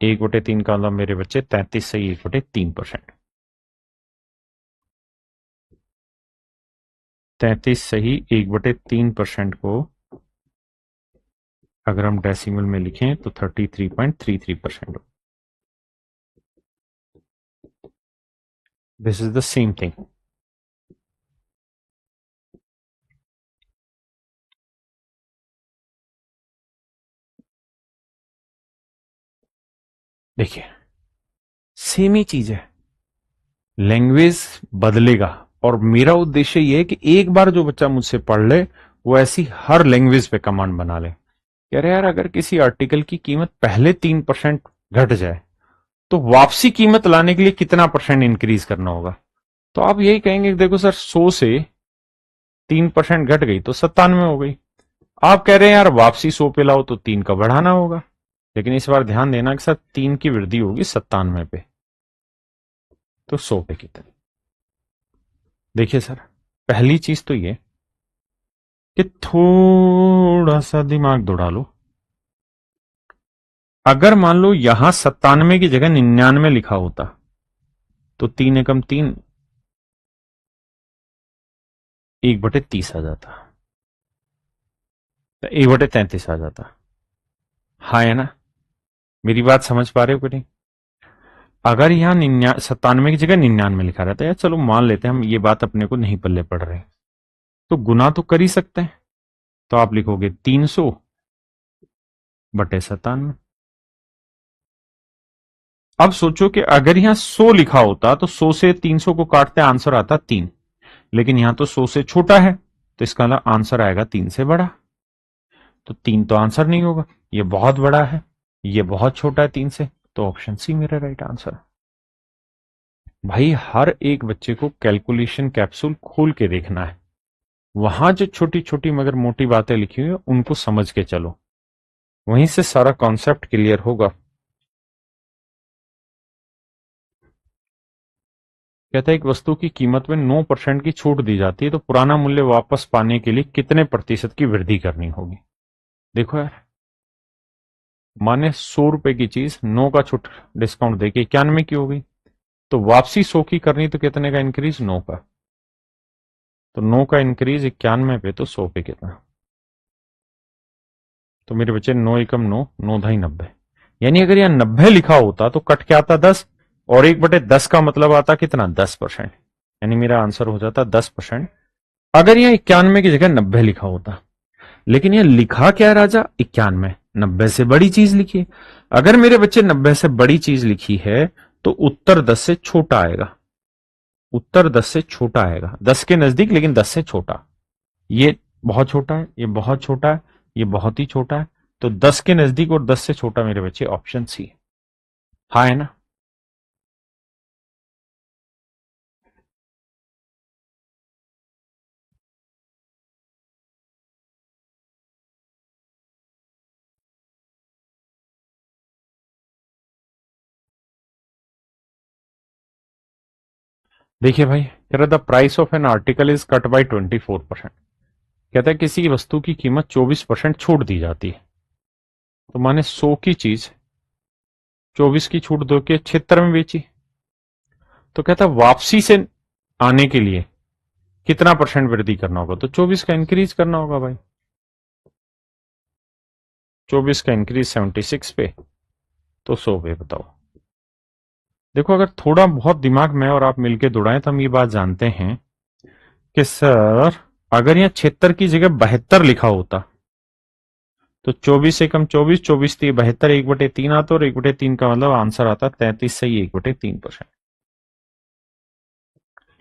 1/3 का मतलब मेरे बच्चे 33 से 1/3%। 33 सही 1/3% को अगर हम डेसिमल में लिखें तो 33.33%। This is the same thing. देखिए सेम ही चीज है, लैंग्वेज बदलेगा। और मेरा उद्देश्य यह है कि एक बार जो बच्चा मुझसे पढ़ ले वो ऐसी हर लैंग्वेज पे कमांड बना ले। कह रहे यार अगर किसी आर्टिकल की कीमत पहले 3% घट जाए तो वापसी कीमत लाने के लिए कितना परसेंट इंक्रीज करना होगा? तो आप यही कहेंगे कि देखो सर 100 से 3% घट गई तो 97 हो गई। आप कह रहे हैं यार वापसी 100 पे लाओ तो 3 का बढ़ाना होगा। लेकिन इस बार ध्यान देना कि सर 3 की वृद्धि होगी 97 पे, तो 100 पे कितने? देखिए सर, पहली चीज तो ये कि थोड़ा सा दिमाग दौड़ा लो। अगर मान लो यहां 97 की जगह 99 लिखा होता तो 3 एकम 3, 1/30 आ जाता, तो 1/33 आ जाता। हाँ है ना? मेरी बात समझ पा रहे हो कि नहीं? अगर यहाँ 97 की जगह 99 लिखा रहता है, या चलो मान लेते हैं हम ये बात अपने को नहीं पल्ले पड़ रहे, तो गुना तो कर ही सकते हैं। तो आप लिखोगे 300/97। अब सोचो कि अगर यहां 100 लिखा होता तो 100 से 300 को काटते आंसर आता 3। लेकिन यहां तो 100 से छोटा है, तो इसका आंसर आएगा 3 से बड़ा। तो 3 तो आंसर नहीं होगा, ये बहुत बड़ा है, ये बहुत छोटा है 3 से। तो ऑप्शन सी मेरा राइट आंसर। भाई हर एक बच्चे को कैलकुलेशन कैप्सूल खोल के देखना है, वहां जो छोटी छोटी मगर मोटी बातें लिखी हुई है उनको समझ के चलो, वहीं से सारा कॉन्सेप्ट क्लियर होगा। कहता है एक वस्तु की कीमत में 9% की छूट दी जाती है तो पुराना मूल्य वापस पाने के लिए कितने प्रतिशत की वृद्धि करनी होगी? देखो यार, माने 100 रुपए की चीज 9 का छूट डिस्काउंट देके 91 की हो गई, तो वापसी 100 की करनी तो कितने का इंक्रीज? 9 का। तो 9 का इंक्रीज 91 पे, तो 100 पे कितना? तो मेरे बच्चे 9 एकम 9, 9 × 2 = 90। यानी अगर यहाँ 90 लिखा होता तो कट के आता 10, और 1/10 का मतलब आता कितना? 10%। यानी मेरा आंसर हो जाता 10%। अगर यहाँ 91 की जगह 90 लिखा होता, लेकिन यह लिखा क्या है राजा? 91। 90 से बड़ी चीज लिखी। अगर मेरे बच्चे 90 से बड़ी चीज लिखी है तो उत्तर 10 से छोटा आएगा। उत्तर 10 से छोटा आएगा, 10 के नजदीक लेकिन 10 से छोटा। ये बहुत छोटा है, ये बहुत छोटा है, ये बहुत ही छोटा है। तो 10 के नजदीक और 10 से छोटा मेरे बच्चे ऑप्शन सी। हाँ है ना? देखिए भाई, कह रहा the price of an article is cut by 24%। कहता है किसी वस्तु की कीमत 24% छूट दी जाती है, तो माने 100 की चीज 24 की छूट दो के 76 में बेची। तो कहता है वापसी से आने के लिए कितना परसेंट वृद्धि करना होगा? तो 24 का इंक्रीज करना होगा भाई। 24 का इंक्रीज 76 पे, तो 100 पे। बताओ। देखो अगर थोड़ा बहुत दिमाग में और आप मिलके दौड़ाएं तो हम ये बात जानते हैं कि सर अगर यहाँ 76 की जगह 72 लिखा होता तो 24 से कम 24, 24 थी 72, 1/3 आता और 1/3 का मतलब आंसर आता 33 सही 1/3%।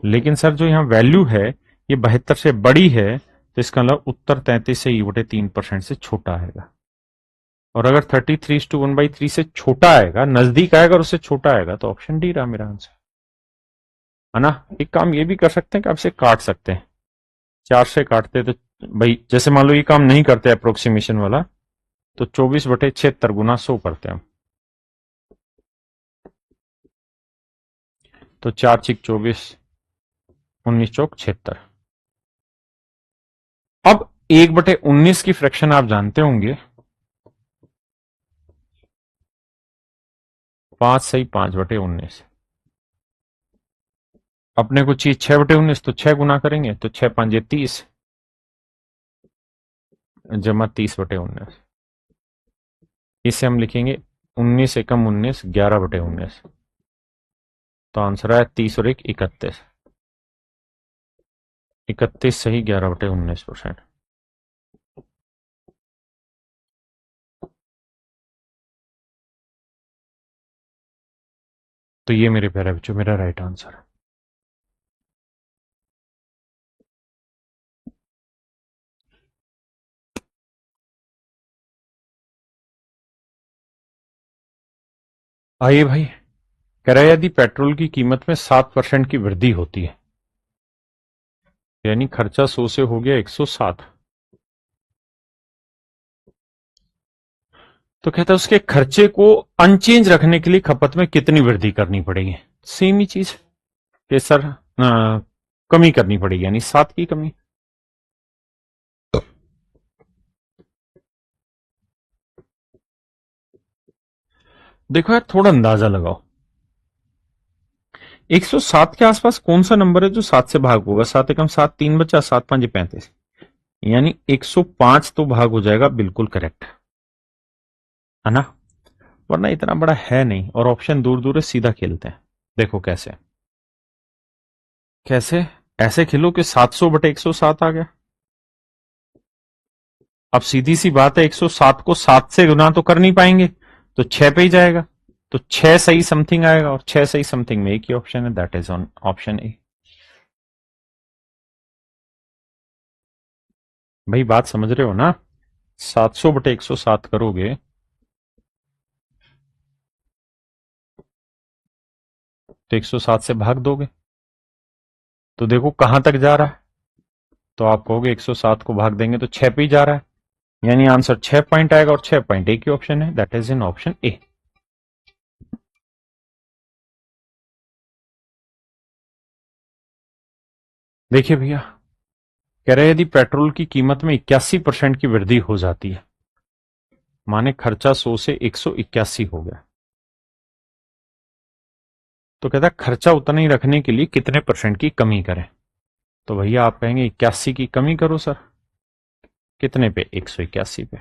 लेकिन सर जो यहाँ वैल्यू है ये 72 से बड़ी है, तो इसका मतलब उत्तर 33 से 1/3% से छोटा आएगा। और अगर 33:1/3 से छोटा आएगा, नजदीक आएगा और उससे छोटा आएगा, तो ऑप्शन डी रहा मेरा आंसर, है ना। एक काम ये भी कर सकते हैं कि आपसे काट सकते हैं, 4 से काटते तो भाई जैसे मान लो ये काम नहीं करते अप्रोक्सीमेशन वाला, तो 24/76 गुना 100 करते हैं हम, तो 4×6 = 24, 19×4 = 76। अब 1/19 की फ्रैक्शन आप जानते होंगे, 5 सही 5/19। अपने को चाहिए 6/19, तो 6 गुना करेंगे तो 6×5 = 30 जमा 30/19। इसे हम लिखेंगे 19 एकम 19, 11/19। तो आंसर है 30 और 1 31, 31 सही 11/19%। तो ये मेरे प्यारे बच्चों मेरा राइट आंसर है। आइए भाई, कह रहा है यदि पेट्रोल की कीमत में 7% की वृद्धि होती है, यानी खर्चा 100 से हो गया 107, तो कहता है उसके खर्चे को अनचेंज रखने के लिए खपत में कितनी वृद्धि करनी पड़ेगी। सेम ही चीज कि सर कमी करनी पड़ेगी, यानी 7 की कमी। देखो यार थोड़ा अंदाजा लगाओ, 107 के आसपास कौन सा नंबर है जो 7 से भाग होगा। 7 एकम 7, 3 बचा, 7×5 = 35, यानी 105 तो भाग हो जाएगा, बिल्कुल करेक्ट है ना। वरना इतना बड़ा है नहीं, और ऑप्शन दूर दूर है, सीधा खेलते हैं। देखो कैसे कैसे, ऐसे खेलो कि 700/107 आ गया। अब सीधी सी बात है, 107 को 7 से गुना तो कर नहीं पाएंगे, तो 6 पे ही जाएगा, तो 6 सही समथिंग आएगा, और 6 सही समथिंग में एक ही ऑप्शन है, that is on option A. भाई बात समझ रहे हो ना, 700/107 करोगे तो 107 से भाग दोगे, तो देखो कहां तक जा रहा है, तो आप कहोगे 107 को भाग देंगे तो 6 पे ही जा रहा है, यानी आंसर 6 पॉइंट आएगा, और 6 पॉइंट एक ही ऑप्शन है, that is in option A. देखिए भैया, कह रहे यदि पेट्रोल की कीमत में 81% की वृद्धि हो जाती है, माने खर्चा 100 से 181 हो गया, तो कहता है खर्चा उतना ही रखने के लिए कितने परसेंट की कमी करें। तो भैया आप कहेंगे 81 की कमी करो सर, कितने पे, 181 पे।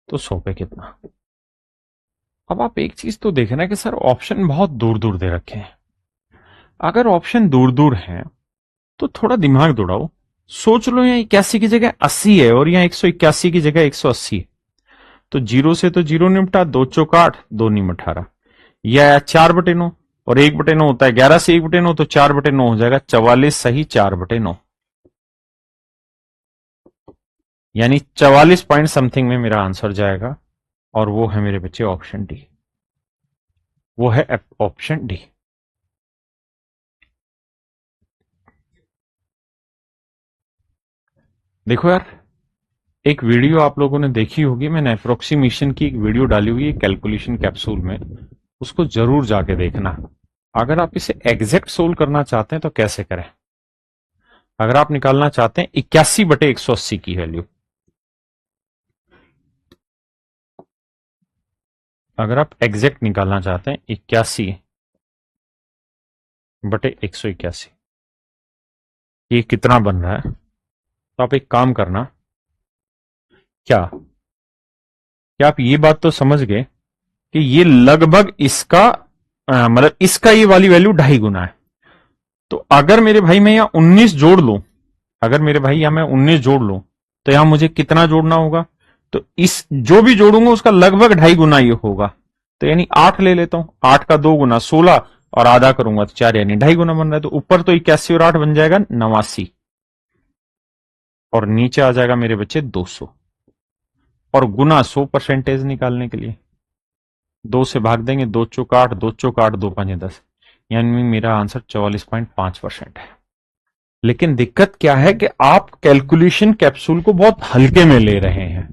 तो 100 पे कितना। अब आप एक चीज तो देखना कि सर ऑप्शन बहुत दूर दूर दे रखे हैं। अगर ऑप्शन दूर दूर हैं तो थोड़ा दिमाग दौड़ाओ, सोच लो यहाँ 81 की जगह 80 है और यहाँ 181 की जगह 180 है, तो जीरो से तो जीरो निपटा, 2×4 = 8, 2×9 = 18, यह 4/9, और 1/9 होता है 11 से 1/9, तो 4/9 हो जाएगा 44 सही 4/9, यानी 44 पॉइंट समथिंग में मेरा आंसर जाएगा, और वो है मेरे बच्चे ऑप्शन डी, वो है ऑप्शन डी। देखो यार, एक वीडियो आप लोगों ने देखी होगी, मैंने अप्रोक्सीमेशन की एक वीडियो डाली हुई है कैलकुलेशन कैप्सूल में, उसको जरूर जाके देखना। अगर आप इसे एग्जैक्ट सोल्व करना चाहते हैं तो कैसे करें। अगर आप निकालना चाहते हैं 81/180 की वैल्यू, अगर आप एग्जैक्ट निकालना चाहते हैं 81/181, ये कितना बन रहा है, तो आप एक काम करना, क्या क्या आप ये बात तो समझ गए कि ये लगभग इसका मतलब इसका ये वाली वैल्यू 2.5 गुना है। तो अगर मेरे भाई मैं यहां 19 जोड़ लूं, अगर मेरे भाई यहां मैं 19 जोड़ लूं, तो यहां मुझे कितना जोड़ना होगा? तो इस जो भी जोड़ूंगा उसका लगभग 2.5 गुना ये होगा। तो यानी 8 ले लेता हूं, 8 का 2 गुना 16 और आधा करूंगा तो 4, यानी 2.5 गुना बन रहा है। तो ऊपर तो 81 और 8 बन जाएगा 89, और नीचे आ जाएगा मेरे बच्चे 200। और गुना 100 परसेंटेज निकालने के लिए 2 से भाग देंगे, 2 चौक 8, 2 चौक 8, 2 5 10, यानी मेरा आंसर 44.5% है। लेकिन दिक्कत क्या है कि आप कैलकुलेशन कैप्सूल को बहुत हल्के में ले रहे हैं,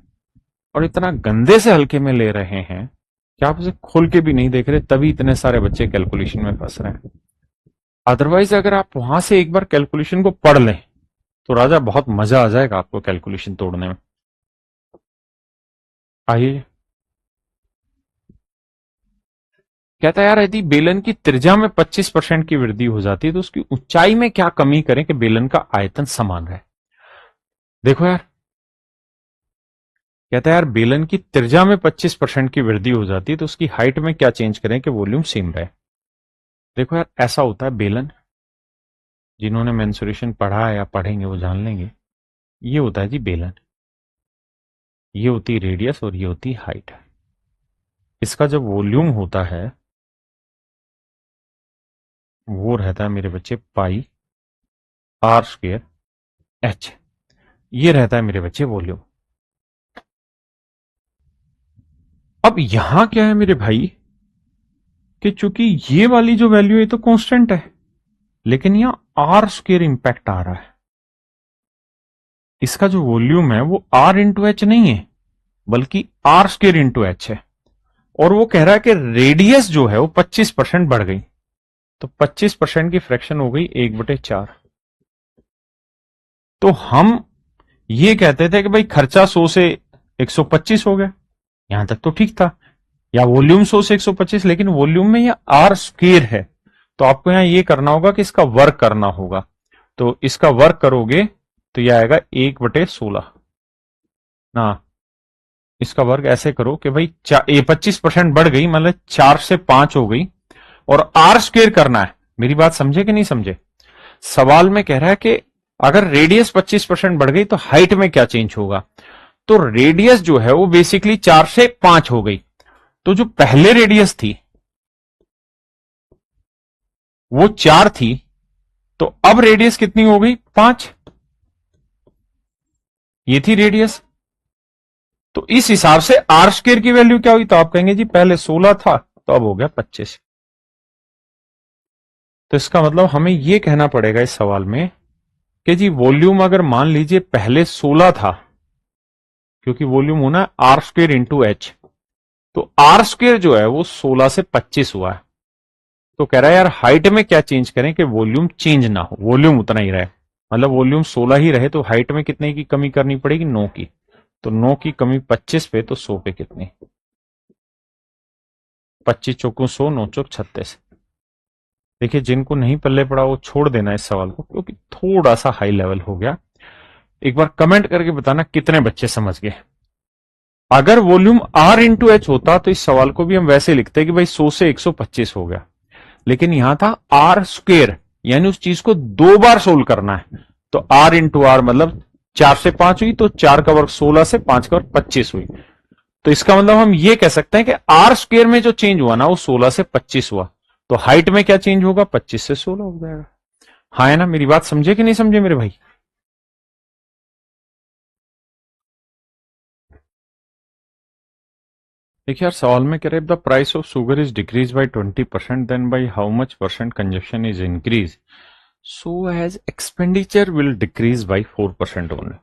और इतना गंदे से हल्के में ले रहे हैं कि आप उसे खोल के भी नहीं देख रहे, तभी इतने सारे बच्चे कैलकुलेशन में फंस रहे हैं। अदरवाइज अगर आप वहां से एक बार कैलकुलेशन को पढ़ लें तो राजा बहुत मजा आ जाएगा आपको कैलकुलेशन तोड़ने में। आइए, कहता है यार यदि बेलन की त्रिज्या में 25% की वृद्धि हो जाती है तो उसकी ऊंचाई में क्या कमी करें कि बेलन का आयतन समान रहे। देखो यार, कहता है यार बेलन की त्रिज्या में 25% की वृद्धि हो जाती है तो उसकी हाइट में क्या चेंज करें कि वॉल्यूम सेम रहे। देखो यार, ऐसा होता है बेलन, जिन्होंने मेंसुरेशन पढ़ा है या पढ़ेंगे वो जान लेंगे। ये होता है जी बेलन, ये होती रेडियस और ये होती हाइट। इसका जब वॉल्यूम होता है वो रहता है मेरे बच्चे पाई आर स्क्वेयर एच, ये रहता है मेरे बच्चे वॉल्यूम। अब यहां क्या है मेरे भाई कि चूंकि ये वाली जो वैल्यू है तो कांस्टेंट है, लेकिन यहां आर स्क्वेयर इंपैक्ट आ रहा है। इसका जो वॉल्यूम है वो आर इंटू एच नहीं है, बल्कि आर स्क्वेयर इंटू एच है। और वो कह रहा है कि रेडियस जो है वो 25% बढ़ गई, तो 25% की फ्रैक्शन हो गई 1/4। तो हम ये कहते थे कि भाई खर्चा 100 से 125 हो गया, यहां तक तो ठीक था, या वॉल्यूम 100 से 125, लेकिन वॉल्यूम में यह आर स्क्वेयर है। तो आपको यहां ये करना होगा कि इसका वर्क करना होगा। तो इसका वर्क करोगे तो यह आएगा 1/16 ना। इसका वर्ग ऐसे करो कि भाई 25% बढ़ गई, मतलब 4 से 5 हो गई, और आर स्क्वेयर करना है। मेरी बात समझे कि नहीं समझे? सवाल में कह रहा है कि अगर रेडियस 25% बढ़ गई तो हाइट में क्या चेंज होगा। तो रेडियस जो है वो बेसिकली 4 से 5 हो गई, तो जो पहले रेडियस थी वो 4 थी, तो अब रेडियस कितनी हो गई? 5। ये थी रेडियस। तो इस हिसाब से आर स्क्वेयर की वैल्यू क्या हुई? तो आप कहेंगे जी पहले 16 था तो अब हो गया 25। तो इसका मतलब हमें यह कहना पड़ेगा इस सवाल में कि जी वॉल्यूम अगर मान लीजिए पहले 16 था, क्योंकि वॉल्यूम होना है आर स्क्वेयर इंटू एच, तो आर स्क्वेयर जो है वो 16 से 25 हुआ है। तो कह रहा है यार हाइट में क्या चेंज करें कि वॉल्यूम चेंज ना हो, वॉल्यूम उतना ही रहे। मतलब वॉल्यूम 16 ही रहे, तो हाइट में कितने की कमी करनी पड़ेगी? 9 की। तो 9 की कमी 25 पे, तो 100 पे कितनी? 25 चौकों 100, 9 चौक 36। देखिए जिनको नहीं पल्ले पड़ा वो छोड़ देना इस सवाल को, क्योंकि थोड़ा सा हाई लेवल हो गया। एक बार कमेंट करके बताना कितने बच्चे समझ गए। अगर वॉल्यूम आर इंटू एच होता तो इस सवाल को भी हम वैसे लिखते कि भाई 100 से 125 हो गया, लेकिन यहां था आर स्क्वेयर, यानी उस चीज को 2 बार सोल्व करना है। तो आर इंटू आर मतलब 4 से 5 हुई, तो 4 का वर्ग 16 से 5 का वर्ग 25 हुई। तो इसका मतलब हम ये कह सकते हैं कि आर स्क्वेयर में जो चेंज हुआ ना वो 16 से 25 हुआ। तो हाइट में क्या चेंज होगा? 25 से 16 हो जाएगा। हाँ है ना? मेरी बात समझे कि नहीं समझे मेरे भाई? देखिए यार, सवाल में कह रहे the price of sugar is decrease by 20%, then by how much percent consumption is increase, so as expenditure will decrease by 4% only.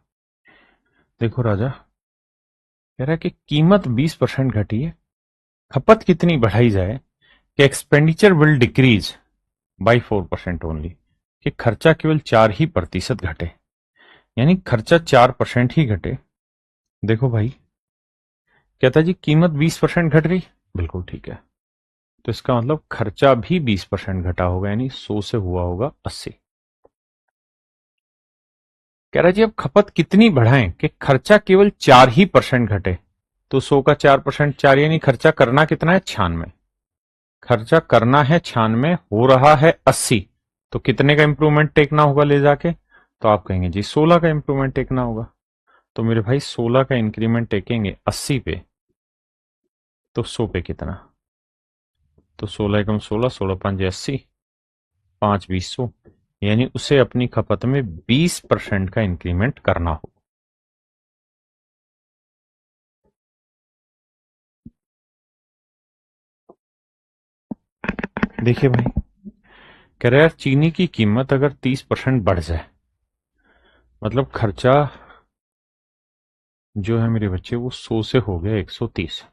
देखो राजा, कह रहा है कि कीमत 20% घटी है, खपत कितनी बढ़ाई जाए कि expenditure will decrease by 4% only, कि खर्चा केवल 4% घटे, यानी खर्चा 4% ही घटे। देखो भाई, कहता जी कीमत 20% घट रही, बिल्कुल ठीक है, तो इसका मतलब खर्चा भी 20% घटा होगा, यानी 100 से हुआ होगा 80। कह रहा जी अब खपत कितनी बढ़ाएं कि खर्चा केवल 4% घटे, तो 100 का 4%, 4 यानी खर्चा करना कितना है? 96। खर्चा करना है 96, हो रहा है 80। तो कितने का इंप्रूवमेंट टेकना होगा ले जाके? तो आप कहेंगे जी 16 का इंप्रूवमेंट टेकना होगा। तो मेरे भाई 16 का इंक्रीमेंट टेकेंगे 80 पे, तो 100 पे कितना? तो 16 एकम 16, 16 5 80, 5 20 100, यानी उसे अपनी खपत में 20% का इंक्रीमेंट करना हो। देखिए भाई, कह रहे यार चीनी की कीमत अगर 30% बढ़ जाए, मतलब खर्चा जो है मेरे बच्चे वो 100 से हो गया 130।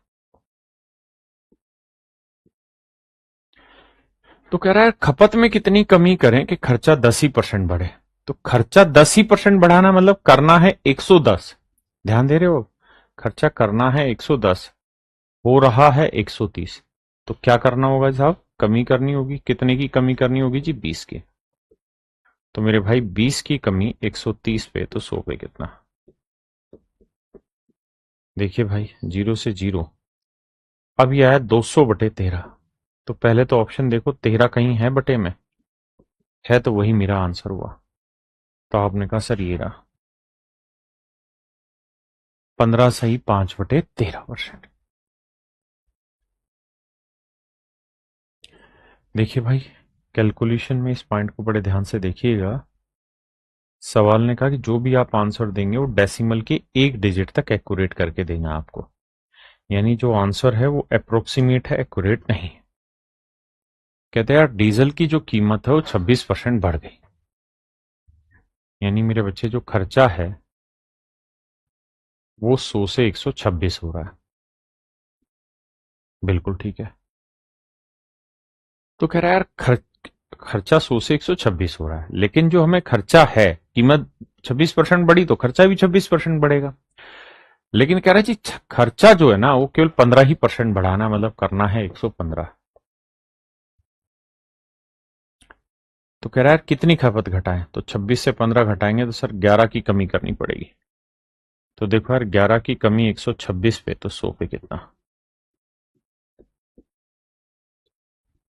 तो कह रहा है खपत में कितनी कमी करें कि खर्चा 10% बढ़े? तो खर्चा 10% बढ़ाना मतलब करना है 110। ध्यान दे रहे हो? खर्चा करना है 110, हो रहा है 130। तो क्या करना होगा साहब? कमी करनी होगी। कितने की कमी करनी होगी जी? 20 की। तो मेरे भाई 20 की कमी 130 पे, तो 100 पे कितना? देखिए भाई, 0 से 0। अब यह आया 200/13। तो पहले तो ऑप्शन देखो 13 कहीं है बटे में? है, तो वही मेरा आंसर हुआ। तो आपने कहा सर ये रहा 15 सही 5/13%। देखिए भाई, कैलकुलेशन में इस पॉइंट को बड़े ध्यान से देखिएगा। सवाल ने कहा कि जो भी आप आंसर देंगे वो डेसिमल के 1 डिजिट तक एक्यूरेट करके देना आपको, यानी जो आंसर है वो अप्रोक्सीमेट है, एक्यूरेट नहीं। कहते हैं यार डीजल की जो कीमत है वो 26% बढ़ गई, यानी मेरे बच्चे जो खर्चा है वो 100 से 126 हो रहा है। बिल्कुल ठीक है। तो कह रहा है यार खर्चा 100 से 126 हो रहा है, लेकिन जो हमें खर्चा है, कीमत 26% बढ़ी तो खर्चा भी 26% बढ़ेगा। लेकिन कह रहा है जी खर्चा जो है ना वो केवल 15% बढ़ाना, मतलब करना है 115। तो कह रहा है यार कितनी खपत घटाएं? तो 26 से 15 घटाएंगे तो सर 11 की कमी करनी पड़ेगी। तो देखो यार 11 की कमी 126 पे, तो 100 पे कितना?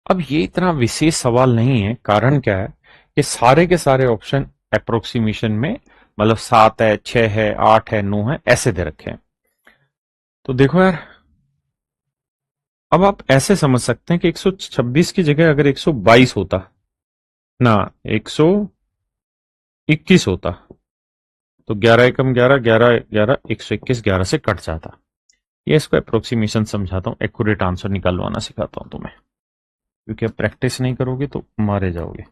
अब ये इतना विशेष सवाल नहीं है। कारण क्या है कि सारे के सारे ऑप्शन अप्रोक्सीमेशन में, मतलब 7 है, 6 है, 8 है, 9 है, ऐसे दे रखे हैं। तो देखो यार, अब आप ऐसे समझ सकते हैं कि 126 की जगह अगर 122 होता ना, 121 होता, तो 11 एकम 11, 11 11, 121, 11 से कट जाता। ये इसको अप्रोक्सीमेशन समझाता हूँ, एक्यूरेट आंसर निकालवाना सिखाता हूं तुम्हें, क्योंकि अब प्रैक्टिस नहीं करोगे तो मारे जाओगे।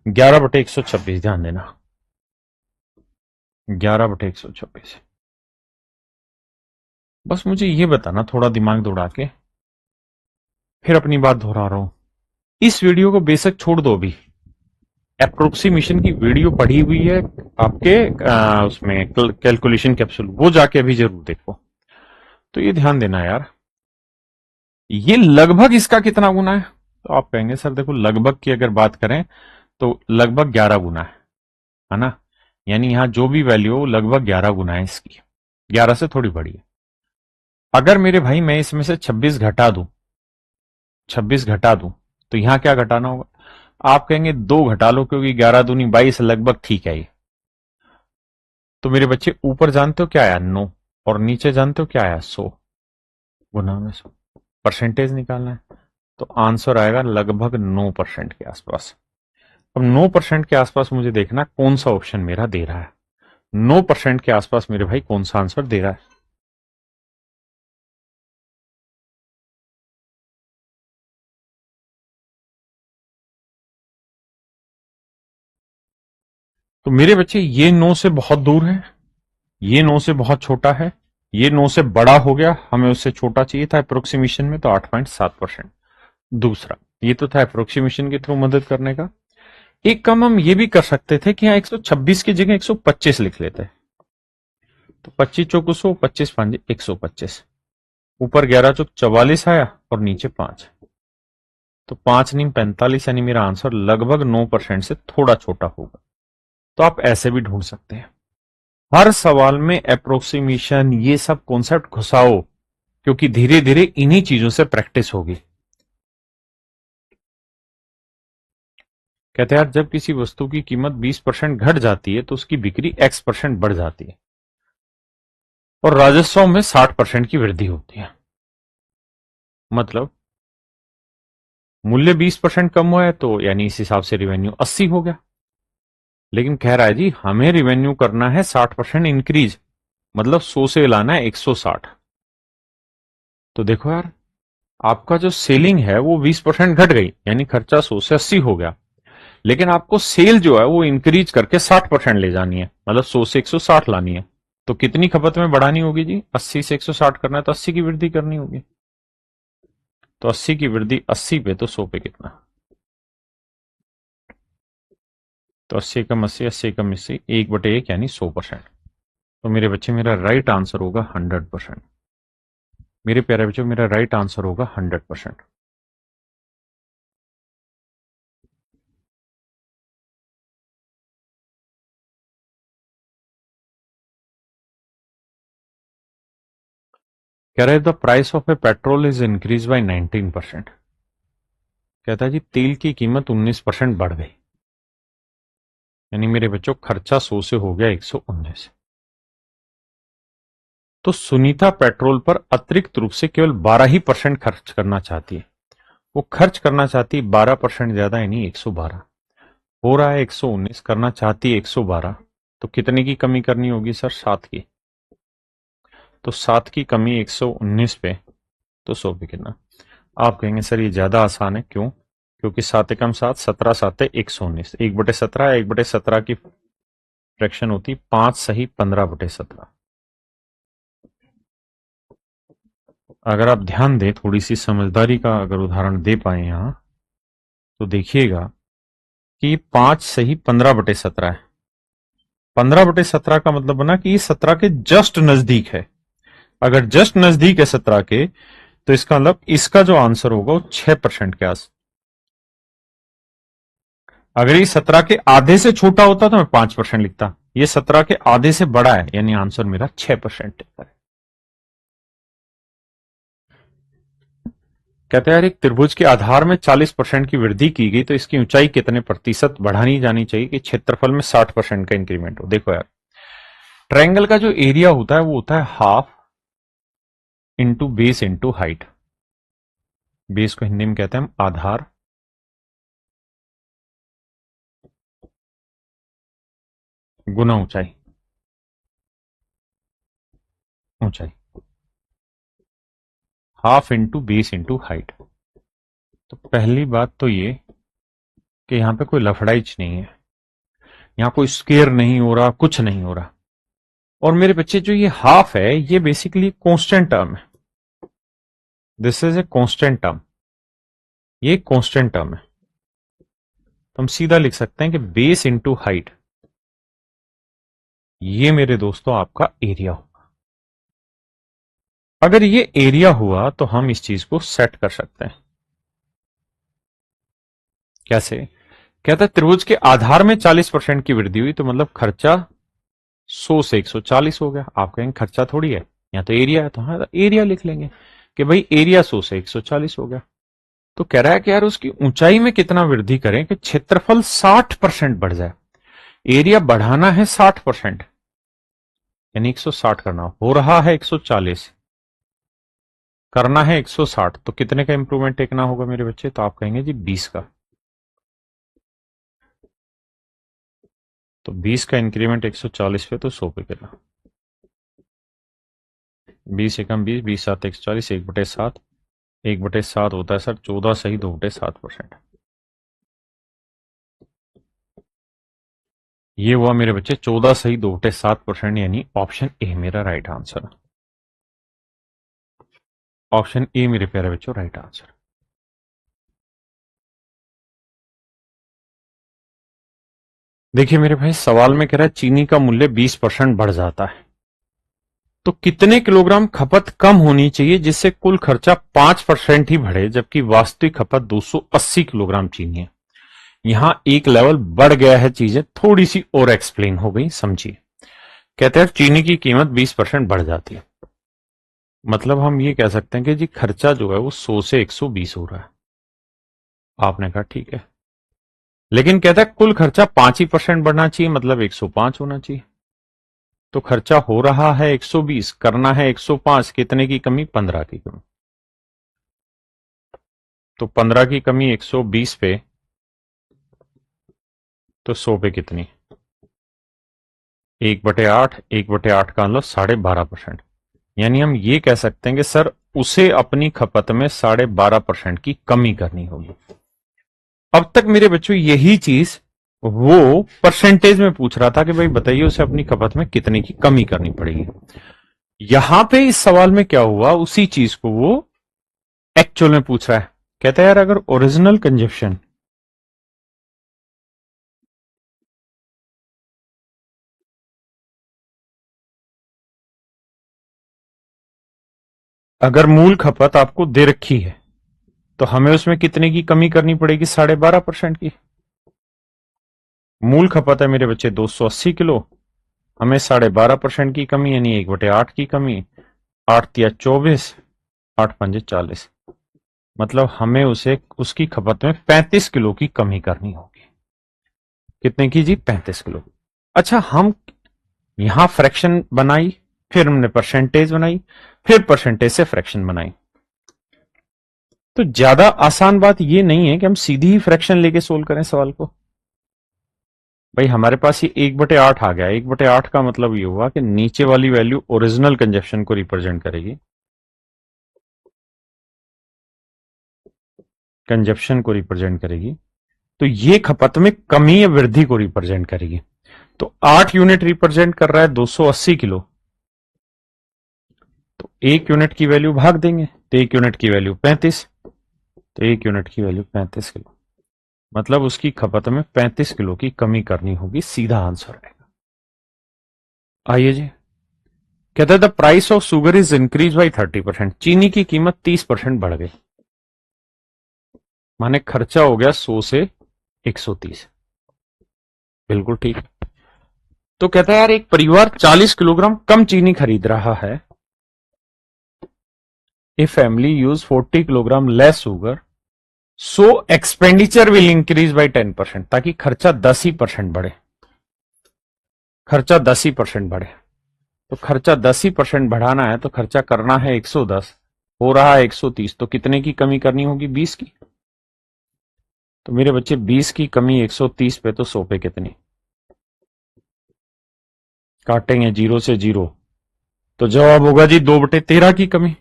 11/126, ध्यान देना, 11/126। बस मुझे ये बताना, थोड़ा दिमाग दौड़ा के, फिर अपनी बात दोहरा रहा हूं। इस वीडियो को बेशक छोड़ दो, अभी अप्रोक्सीमेशन की वीडियो पड़ी हुई है आपके उसमें कैलकुलेशन कैप्सूल, वो जाके अभी जरूर देखो। तो ये ध्यान देना यार, ये लगभग इसका कितना गुना है? तो आप कहेंगे सर देखो लगभग की अगर बात करें तो लगभग 11 गुना है ना? यानी यहां जो भी वैल्यू हो लगभग 11 गुना है इसकी, 11 से थोड़ी बड़ी है। अगर मेरे भाई मैं इसमें से 26 घटा दूं, 26 घटा दूं, तो यहां क्या घटाना होगा? आप कहेंगे 2 घटा लो, क्योंकि 11 दूनी 22, लगभग ठीक है ये। तो मेरे बच्चे ऊपर जानते हो क्या आया? 9, और नीचे जानते हो क्या आया? 100 गुना में 100। परसेंटेज निकालना है, तो आंसर आएगा लगभग 9% के आसपास। अब 9% के आसपास मुझे देखना कौन सा ऑप्शन मेरा दे रहा है। 9% के आसपास मेरे भाई कौन सा आंसर दे रहा है? तो मेरे बच्चे ये 9 से बहुत दूर है, ये 9 से बहुत छोटा है, ये 9 से बड़ा हो गया, हमें उससे छोटा चाहिए था अप्रोक्सीमेशन में, तो 8.7%। दूसरा, ये तो था अप्रोक्सीमेशन के थ्रू मदद करने का। एक काम हम ये भी कर सकते थे कि यहाँ 126 की जगह 125 लिख लेते। तो 25 चौक 100, 25 5 125, ऊपर 11 चौक 44 आया और नीचे 5, तो 5 नीम 45, यानी मेरा आंसर लगभग 9% से थोड़ा छोटा होगा। तो आप ऐसे भी ढूंढ सकते हैं। हर सवाल में अप्रोक्सीमेशन ये सब कॉन्सेप्ट घुसाओ, क्योंकि धीरे धीरे इन्हीं चीजों से प्रैक्टिस होगी। कहते हैं यार, जब किसी वस्तु की कीमत 20% घट जाती है तो उसकी बिक्री X% बढ़ जाती है और राजस्व में 60% की वृद्धि होती है। मतलब मूल्य 20% कम हुआ है तो यानी इस हिसाब से रिवेन्यू 80 हो गया। लेकिन कह रहा है जी हमें रिवेन्यू करना है 60% इंक्रीज, मतलब 100 से लाना है 160। तो देखो यार, आपका जो सेलिंग है वो 20% घट गई, यानी खर्चा 100 से 80 हो गया, लेकिन आपको सेल जो है वो इंक्रीज करके 60% ले जानी है, मतलब 100 से 160 लानी है। तो कितनी खपत में बढ़ानी होगी जी? 80 से 160 करना है तो 80 की वृद्धि करनी होगी। तो 80 की वृद्धि 80 पे तो 100 पे कितना? तो 80 कम 80, 80 कम 80, 1/1 यानी 100%। तो मेरे बच्चे मेरा राइट आंसर होगा 100%। मेरे प्यारे बच्चों, मेरा राइट आंसर होगा 100%। कह रहे the price of A petrol is increase by 19%। कहता है जी तेल की कीमत 19% बढ़ गई, यानी मेरे बच्चों खर्चा 100 से हो गया 119। तो सुनीता पेट्रोल पर अतिरिक्त रूप से केवल 12% खर्च करना चाहती है। वो खर्च करना चाहती है 12% ज्यादा, यानी 112। हो रहा है 119, करना चाहती है 112। तो कितने की कमी करनी होगी सर? 7 की। तो 7 की कमी 119 पे तो 100 पे कितना? आप कहेंगे सर ये ज्यादा आसान है, क्यों? क्योंकि 7 एकम 7, 17 7 119, 1/17, 1/17 की फ्रैक्शन होती 5 सही 15/17। अगर आप ध्यान दें, थोड़ी सी समझदारी का अगर उदाहरण दे पाए यहां, तो देखिएगा कि 5 सही 15/17 है। 15/17 का मतलब बना कि ये 17 के जस्ट नजदीक है। अगर जस्ट नजदीक है 17 के, तो इसका मतलब इसका जो आंसर होगा वो 6% के आस। अगर ये 17 के आधे से छोटा होता तो मैं 5% लिखता, ये 17 के आधे से बड़ा है, यानी आंसर मेरा 6% है। कहते हैं यार, एक त्रिभुज के आधार में 40% की वृद्धि की गई तो इसकी ऊंचाई कितने प्रतिशत बढ़ानी जानी चाहिए कि क्षेत्रफल में 60% का इंक्रीमेंट हो? देखो यार, ट्रायंगल का जो एरिया होता है वो होता है half into base into height. Base को हिंदी में कहते हैं हम आधार, गुना ऊंचाई। ऊंचाई half into base into height. तो पहली बात तो ये कि यहां पे कोई लफड़ाइच नहीं है, यहां कोई स्केयर नहीं हो रहा, कुछ नहीं हो रहा। और मेरे बच्चे जो ये हाफ है ये बेसिकली कांस्टेंट टर्म है। This is a constant term, ये कांस्टेंट टर्म है। तो हम सीधा लिख सकते हैं कि बेस इंटू हाइट, ये मेरे दोस्तों आपका एरिया होगा। अगर ये एरिया हुआ तो हम इस चीज को सेट कर सकते हैं। कैसे? कहता है त्रिभुज के आधार में 40% की वृद्धि हुई तो मतलब खर्चा 100 से 140 हो गया। आप कहेंगे खर्चा थोड़ी है, यहाँ तो एरिया है, तो हाँ एरिया लिख लेंगे कि भाई एरिया 100 से 140 हो गया। तो कह रहा है कि यार उसकी ऊंचाई में कितना वृद्धि करें कि क्षेत्रफल 60% बढ़ जाए। एरिया बढ़ाना है 60%, यानी 160 करना, हो रहा है 140, करना है 160, तो कितने का इंप्रूवमेंट टेकना होगा मेरे बच्चे? तो आप कहेंगे जी 20 का। तो 20 का इंक्रीमेंट 140 पे तो 100 पे कितना? 20 एकम 20, 20 7 140, 1/7, 1/7 होता है सर 14 सही 2/7%। ये हुआ मेरे बच्चे 14 सही 2/7%, यानी ऑप्शन ए मेरा राइट आंसर। ऑप्शन ए मेरे प्यारे बच्चों राइट आंसर। देखिए मेरे भाई, सवाल में कह रहा है चीनी का मूल्य 20% बढ़ जाता है तो कितने किलोग्राम खपत कम होनी चाहिए जिससे कुल खर्चा 5% ही बढ़े, जबकि वास्तविक खपत 280 किलोग्राम चीनी है। यहां एक लेवल बढ़ गया है, चीजें थोड़ी सी और एक्सप्लेन हो गई, समझिए। कहते हैं चीनी की कीमत 20% बढ़ जाती है। मतलब हम ये कह सकते हैं कि जी खर्चा जो है वो 100 से 120 हो रहा है। आपने कहा ठीक है, लेकिन कहता है कुल खर्चा 5% बढ़ना चाहिए, मतलब 105 होना चाहिए। तो खर्चा हो रहा है 120, करना है 105, कितने की कमी? 15 की कमी। तो 15 की कमी 120 पे, तो 100 पे कितनी? 1/8, 1/8 का मतलब 12.5%। यानी हम ये कह सकते हैं कि सर उसे अपनी खपत में 12.5% की कमी करनी होगी। अब तक मेरे बच्चों यही चीज वो परसेंटेज में पूछ रहा था कि भाई बताइए उसे अपनी खपत में कितने की कमी करनी पड़ेगी। यहां पे इस सवाल में क्या हुआ, उसी चीज को वो एक्चुअल में पूछ रहा है। कहता है यार अगर ओरिजिनल कंजप्शन अगर मूल खपत आपको दे रखी है तो हमें उसमें कितने की कमी करनी पड़ेगी? 12.5% की। मूल खपत है मेरे बच्चे 280 किलो, हमें 12.5% की कमी यानी 1/8 की कमी। 8 तिया 24, 8 पंजे 40, मतलब हमें उसे उसकी खपत में 35 किलो की कमी करनी होगी। कितने की जी? 35 किलो। अच्छा, हम यहां फ्रैक्शन बनाई, फिर हमने परसेंटेज बनाई, फिर परसेंटेज से फ्रैक्शन बनाई। तो ज्यादा आसान बात यह नहीं है कि हम सीधी ही फ्रैक्शन लेके सोल्व करें सवाल को। भाई हमारे पास ये 1/8 आ गया। 1/8 का मतलब ये हुआ कि नीचे वाली वैल्यू ओरिजिनल कंजप्शन को रिप्रेजेंट करेगी, कंजप्शन को रिप्रेजेंट करेगी। तो ये खपत में कमी या वृद्धि को रिप्रेजेंट करेगी। तो 8 यूनिट रिप्रेजेंट कर रहा है 280 किलो, तो 1 यूनिट की वैल्यू भाग देंगे, तो 1 यूनिट की वैल्यू 35, तो 1 यूनिट की वैल्यू 35 किलो, मतलब उसकी खपत में 35 किलो की कमी करनी होगी। सीधा आंसर आएगा। आइए जी, कहता है the price of sugar is increase by 30%। चीनी की कीमत 30% बढ़ गई, माने खर्चा हो गया 100 से 130। बिल्कुल ठीक। तो कहता है यार एक परिवार 40 किलोग्राम कम चीनी खरीद रहा है। A family use 40 kilogram less sugar, so expenditure will increase by 10%, ताकि खर्चा 10% बढ़े। खर्चा 10% बढ़े, तो खर्चा 10% बढ़ाना है तो खर्चा करना है 110, हो रहा है 130, तो कितने की कमी करनी होगी? 20 की। तो मेरे बच्चे 20 की कमी 130 पे, तो 100 पे कितनी? काटेंगे 0 से 0, तो जवाब होगा जी 2/13 की कमी।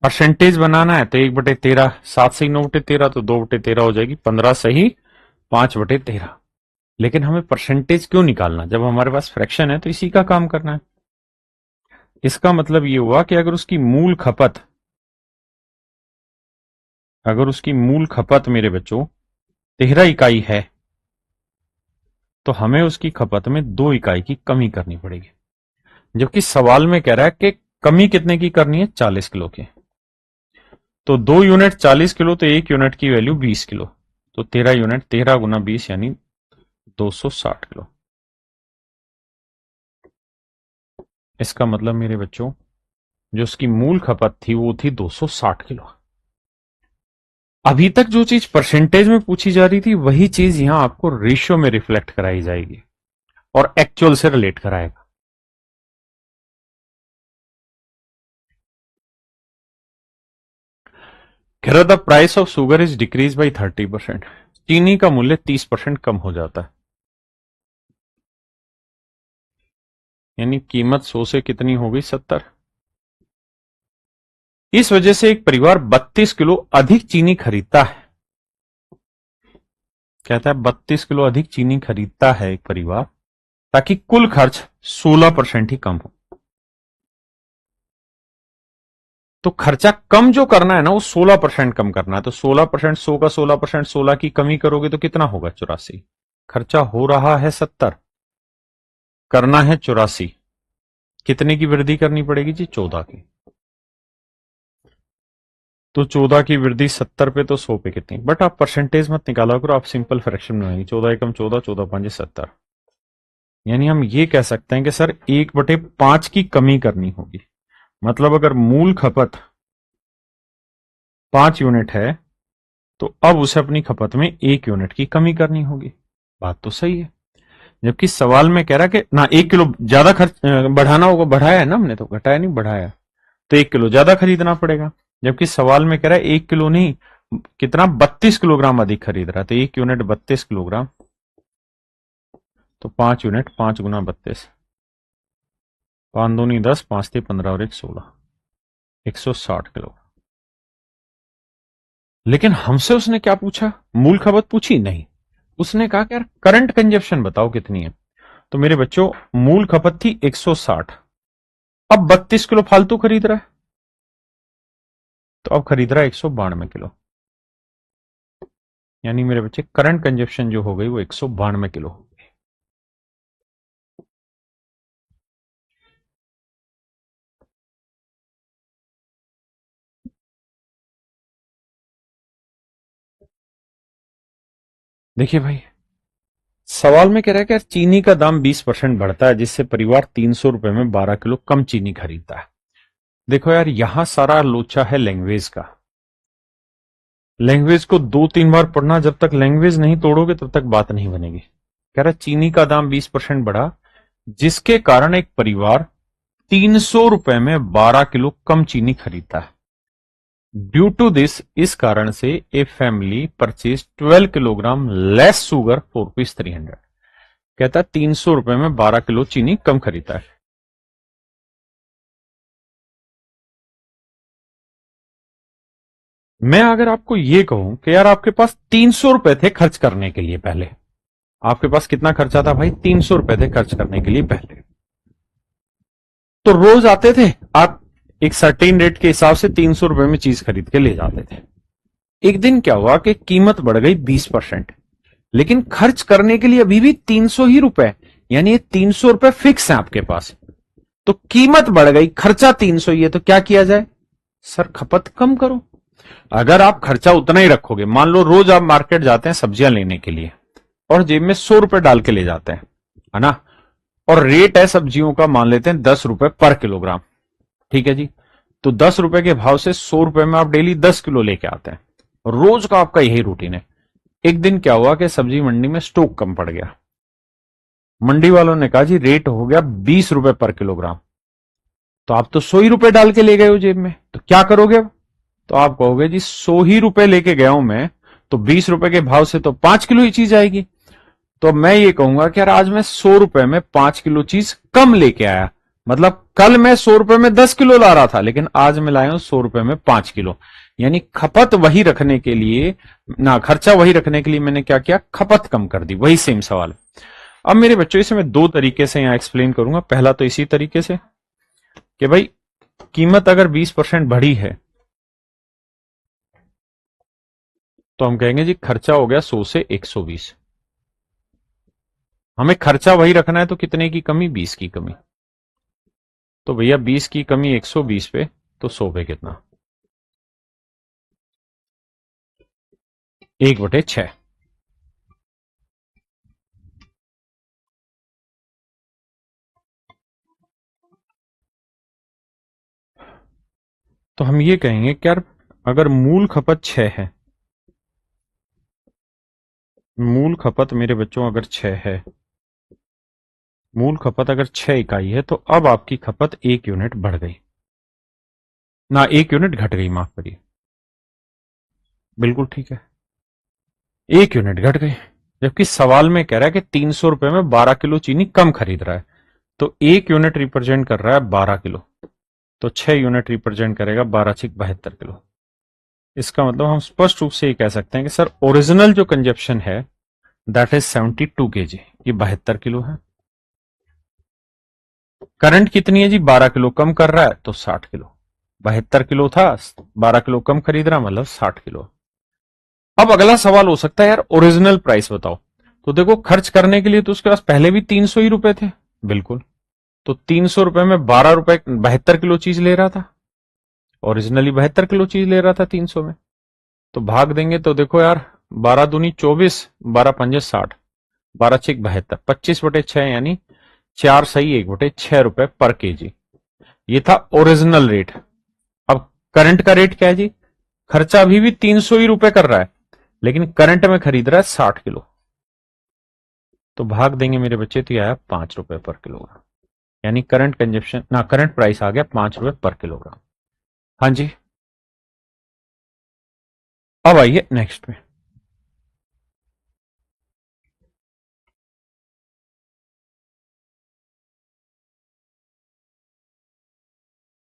परसेंटेज बनाना है तो 1/13, 7 से 9/13, तो 2/13 हो जाएगी। 15 सही, 5/13। लेकिन हमें परसेंटेज क्यों निकालना जब हमारे पास फ्रैक्शन है? तो इसी का काम करना है। इसका मतलब ये हुआ कि अगर उसकी मूल खपत मेरे बच्चों 13 इकाई है, तो हमें उसकी खपत में 2 इकाई की कमी करनी पड़ेगी। जबकि सवाल में कह रहा है कि कमी कितने की करनी है? 40 किलो की। तो 2 यूनिट 40 किलो, तो 1 यूनिट की वैल्यू 20 किलो, तो 13 यूनिट, 13 गुना 20 यानी 260 किलो। इसका मतलब मेरे बच्चों जो उसकी मूल खपत थी वो थी 260 किलो। अभी तक जो चीज परसेंटेज में पूछी जा रही थी वही चीज यहां आपको रेशियो में रिफ्लेक्ट कराई जाएगी और एक्चुअल से रिलेट कराएगा। कह रहा the price of sugar is decrease by 30%। चीनी का मूल्य 30% कम हो जाता है, यानी कीमत 100 से कितनी हो गई? 70। इस वजह से एक परिवार 32 किलो अधिक चीनी खरीदता है। कहता है 32 किलो अधिक चीनी खरीदता है एक परिवार, ताकि कुल खर्च 16% ही कम हो। तो खर्चा कम जो करना है ना वो 16% कम करना है। तो 16%, 100 का 16%, 16 की कमी करोगे तो कितना होगा? 84। खर्चा हो रहा है 70, करना है 84, कितने की वृद्धि करनी पड़ेगी जी? 14 की। तो 14 की वृद्धि 70 पे, तो 100 पे कितनी? बट आप परसेंटेज मत निकाला करो, आप सिंपल फ्रैक्शन बनाएंगे। 14 एकम 14, 14 पंजे 70। यानी हम ये कह सकते हैं कि सर 1/5 की कमी करनी होगी। मतलब अगर मूल खपत 5 यूनिट है तो अब उसे अपनी खपत में 1 यूनिट की कमी करनी होगी। बात तो सही है। जबकि सवाल में कह रहा है कि ना 1 किलो ज्यादा खर्च बढ़ाना होगा, बढ़ाया है ना हमने, तो घटाया नहीं बढ़ाया, तो 1 किलो ज्यादा खरीदना पड़ेगा। जबकि सवाल में कह रहा है 1 किलो नहीं, कितना 32 किलोग्राम अधिक खरीद रहा है, तो 1 यूनिट 32 किलोग्राम, तो 5 यूनिट 5 गुना 32, 5 दूनी 10, 5 थे 15 और 1 16, 160 किलो। लेकिन हमसे उसने क्या पूछा, मूल खपत पूछी नहीं, उसने कहा कि यार करंट कंजप्शन बताओ कितनी है। तो मेरे बच्चों मूल खपत थी 160, अब 32 किलो फालतू खरीद रहा है, तो अब खरीद रहा है 192 किलो। यानी मेरे बच्चे करंट कंजप्शन जो हो गई वो 192 किलो हो गई। देखिए भाई, सवाल में कह रहा है कि यार चीनी का दाम 20% बढ़ता है, जिससे परिवार 300 रुपए में 12 किलो कम चीनी खरीदता है। देखो यार, यहां सारा लोचा है लैंग्वेज का। लैंग्वेज को 2-3 बार पढ़ना, जब तक लैंग्वेज नहीं तोड़ोगे तब तक बात नहीं बनेगी। कह रहा चीनी का दाम 20% बढ़ा, जिसके कारण एक परिवार 300 रुपए में 12 किलो कम चीनी खरीदता है। ड्यू टू दिस, इस कारण से ए family purchase 12 kilogram less sugar for rupees 300। कहता है 300 रुपए में 12 किलो चीनी कम खरीदता है। मैं अगर आपको यह कहूं कि यार आपके पास 300 रुपए थे खर्च करने के लिए, पहले आपके पास कितना खर्चा था भाई, 300 रुपए थे खर्च करने के लिए पहले, तो रोज आते थे आप एक सर्टेन रेट के हिसाब से 300 रुपए में चीज खरीद के ले जाते थे। एक दिन क्या हुआ कि कीमत बढ़ गई 20%, लेकिन खर्च करने के लिए अभी भी 300 ही रुपए, यानी ये 300 रुपए फिक्स है आपके पास। तो कीमत बढ़ गई, खर्चा 300 ही है, तो क्या किया जाए, सर खपत कम करो। अगर आप खर्चा उतना ही रखोगे, मान लो रोज आप मार्केट जाते हैं सब्जियां लेने के लिए और जेब में 100 रुपए डाल के ले जाते हैं, है ना, और रेट है सब्जियों का मान लेते हैं 10 रुपए पर किलोग्राम, ठीक है जी। तो 10 रुपए के भाव से 100 रुपए में आप डेली 10 किलो लेके आते हैं, रोज का आपका यही रूटीन है। एक दिन क्या हुआ कि सब्जी मंडी में स्टॉक कम पड़ गया, मंडी वालों ने कहा जी रेट हो गया 20 रुपए पर किलोग्राम, तो आप तो 100 ही रुपए डाल के ले गए हो जेब में, तो क्या करोगे अब, तो आप कहोगे जी 100 ही रुपए लेके गया हूं मैं, तो 20 रुपए के भाव से तो 5 किलो ही चीज आएगी। तो मैं ये कहूंगा कि यार आज मैं 100 रुपए में 5 किलो चीज कम लेके आया, मतलब कल मैं 100 रुपए में 10 किलो ला रहा था, लेकिन आज मैं लाया हूं 100 रुपए में 5 किलो। यानी खपत वही रखने के लिए ना, खर्चा वही रखने के लिए मैंने क्या किया, खपत कम कर दी। वही सेम सवाल। अब मेरे बच्चों इसे मैं दो तरीके से यहां एक्सप्लेन करूंगा। पहला तो इसी तरीके से कि भाई कीमत अगर 20% बढ़ी है तो हम कहेंगे जी खर्चा हो गया 100 से 120, हमें खर्चा वही रखना है, तो कितने की कमी, 20 की कमी। तो भैया 20 की कमी 120 पे, तो 100 पे कितना, 1/6। तो हम ये कहेंगे कि यार अगर मूल खपत 6 है, मूल खपत मेरे बच्चों अगर 6 है, मूल खपत अगर 6 इकाई है, तो अब आपकी खपत 1 यूनिट बढ़ गई, ना 1 यूनिट घट गई, माफ करिए, बिल्कुल ठीक है, 1 यूनिट घट गई। जबकि सवाल में कह रहा है कि 300 रुपए में 12 किलो चीनी कम खरीद रहा है, तो 1 यूनिट रिप्रेजेंट कर रहा है 12 किलो, तो 6 यूनिट रिप्रेजेंट करेगा 12×6 = 72 किलो। इसका मतलब हम स्पष्ट रूप से ये कह सकते हैं कि सर ओरिजिनल जो कंजप्शन है दैट इज 72 kg, ये 72 किलो है। करंट कितनी है जी, 12 किलो कम कर रहा है, तो 60 किलो। 72 किलो था, 12 किलो कम खरीद रहा, मतलब 60 किलो। अब अगला सवाल हो सकता है यार ओरिजिनल प्राइस बताओ। तो देखो खर्च करने के लिए तो उसके पास पहले भी 300 ही रुपए थे, बिल्कुल, तो 300 रुपए में 12 रुपए 72 किलो चीज ले रहा था, ओरिजिनली 72 किलो चीज ले रहा था 300 में। तो भाग देंगे तो देखो यार, 12 दूनी 24, 12 पंजे 60, 12×6 = 72, 25/6 यानी 4 सही 1/6 रुपए पर केजी। ये था ओरिजिनल रेट। अब करंट का रेट क्या है जी? खर्चा अभी भी 300 ही रुपए कर रहा है, लेकिन करंट में खरीद रहा है 60 किलो। तो भाग देंगे मेरे बच्चे, तो ये आया 5 रुपए पर किलोग्राम। यानी करंट कंजप्शन ना, करंट प्राइस आ गया 5 रुपए पर किलोग्राम। हाँ जी, अब आइए नेक्स्ट में।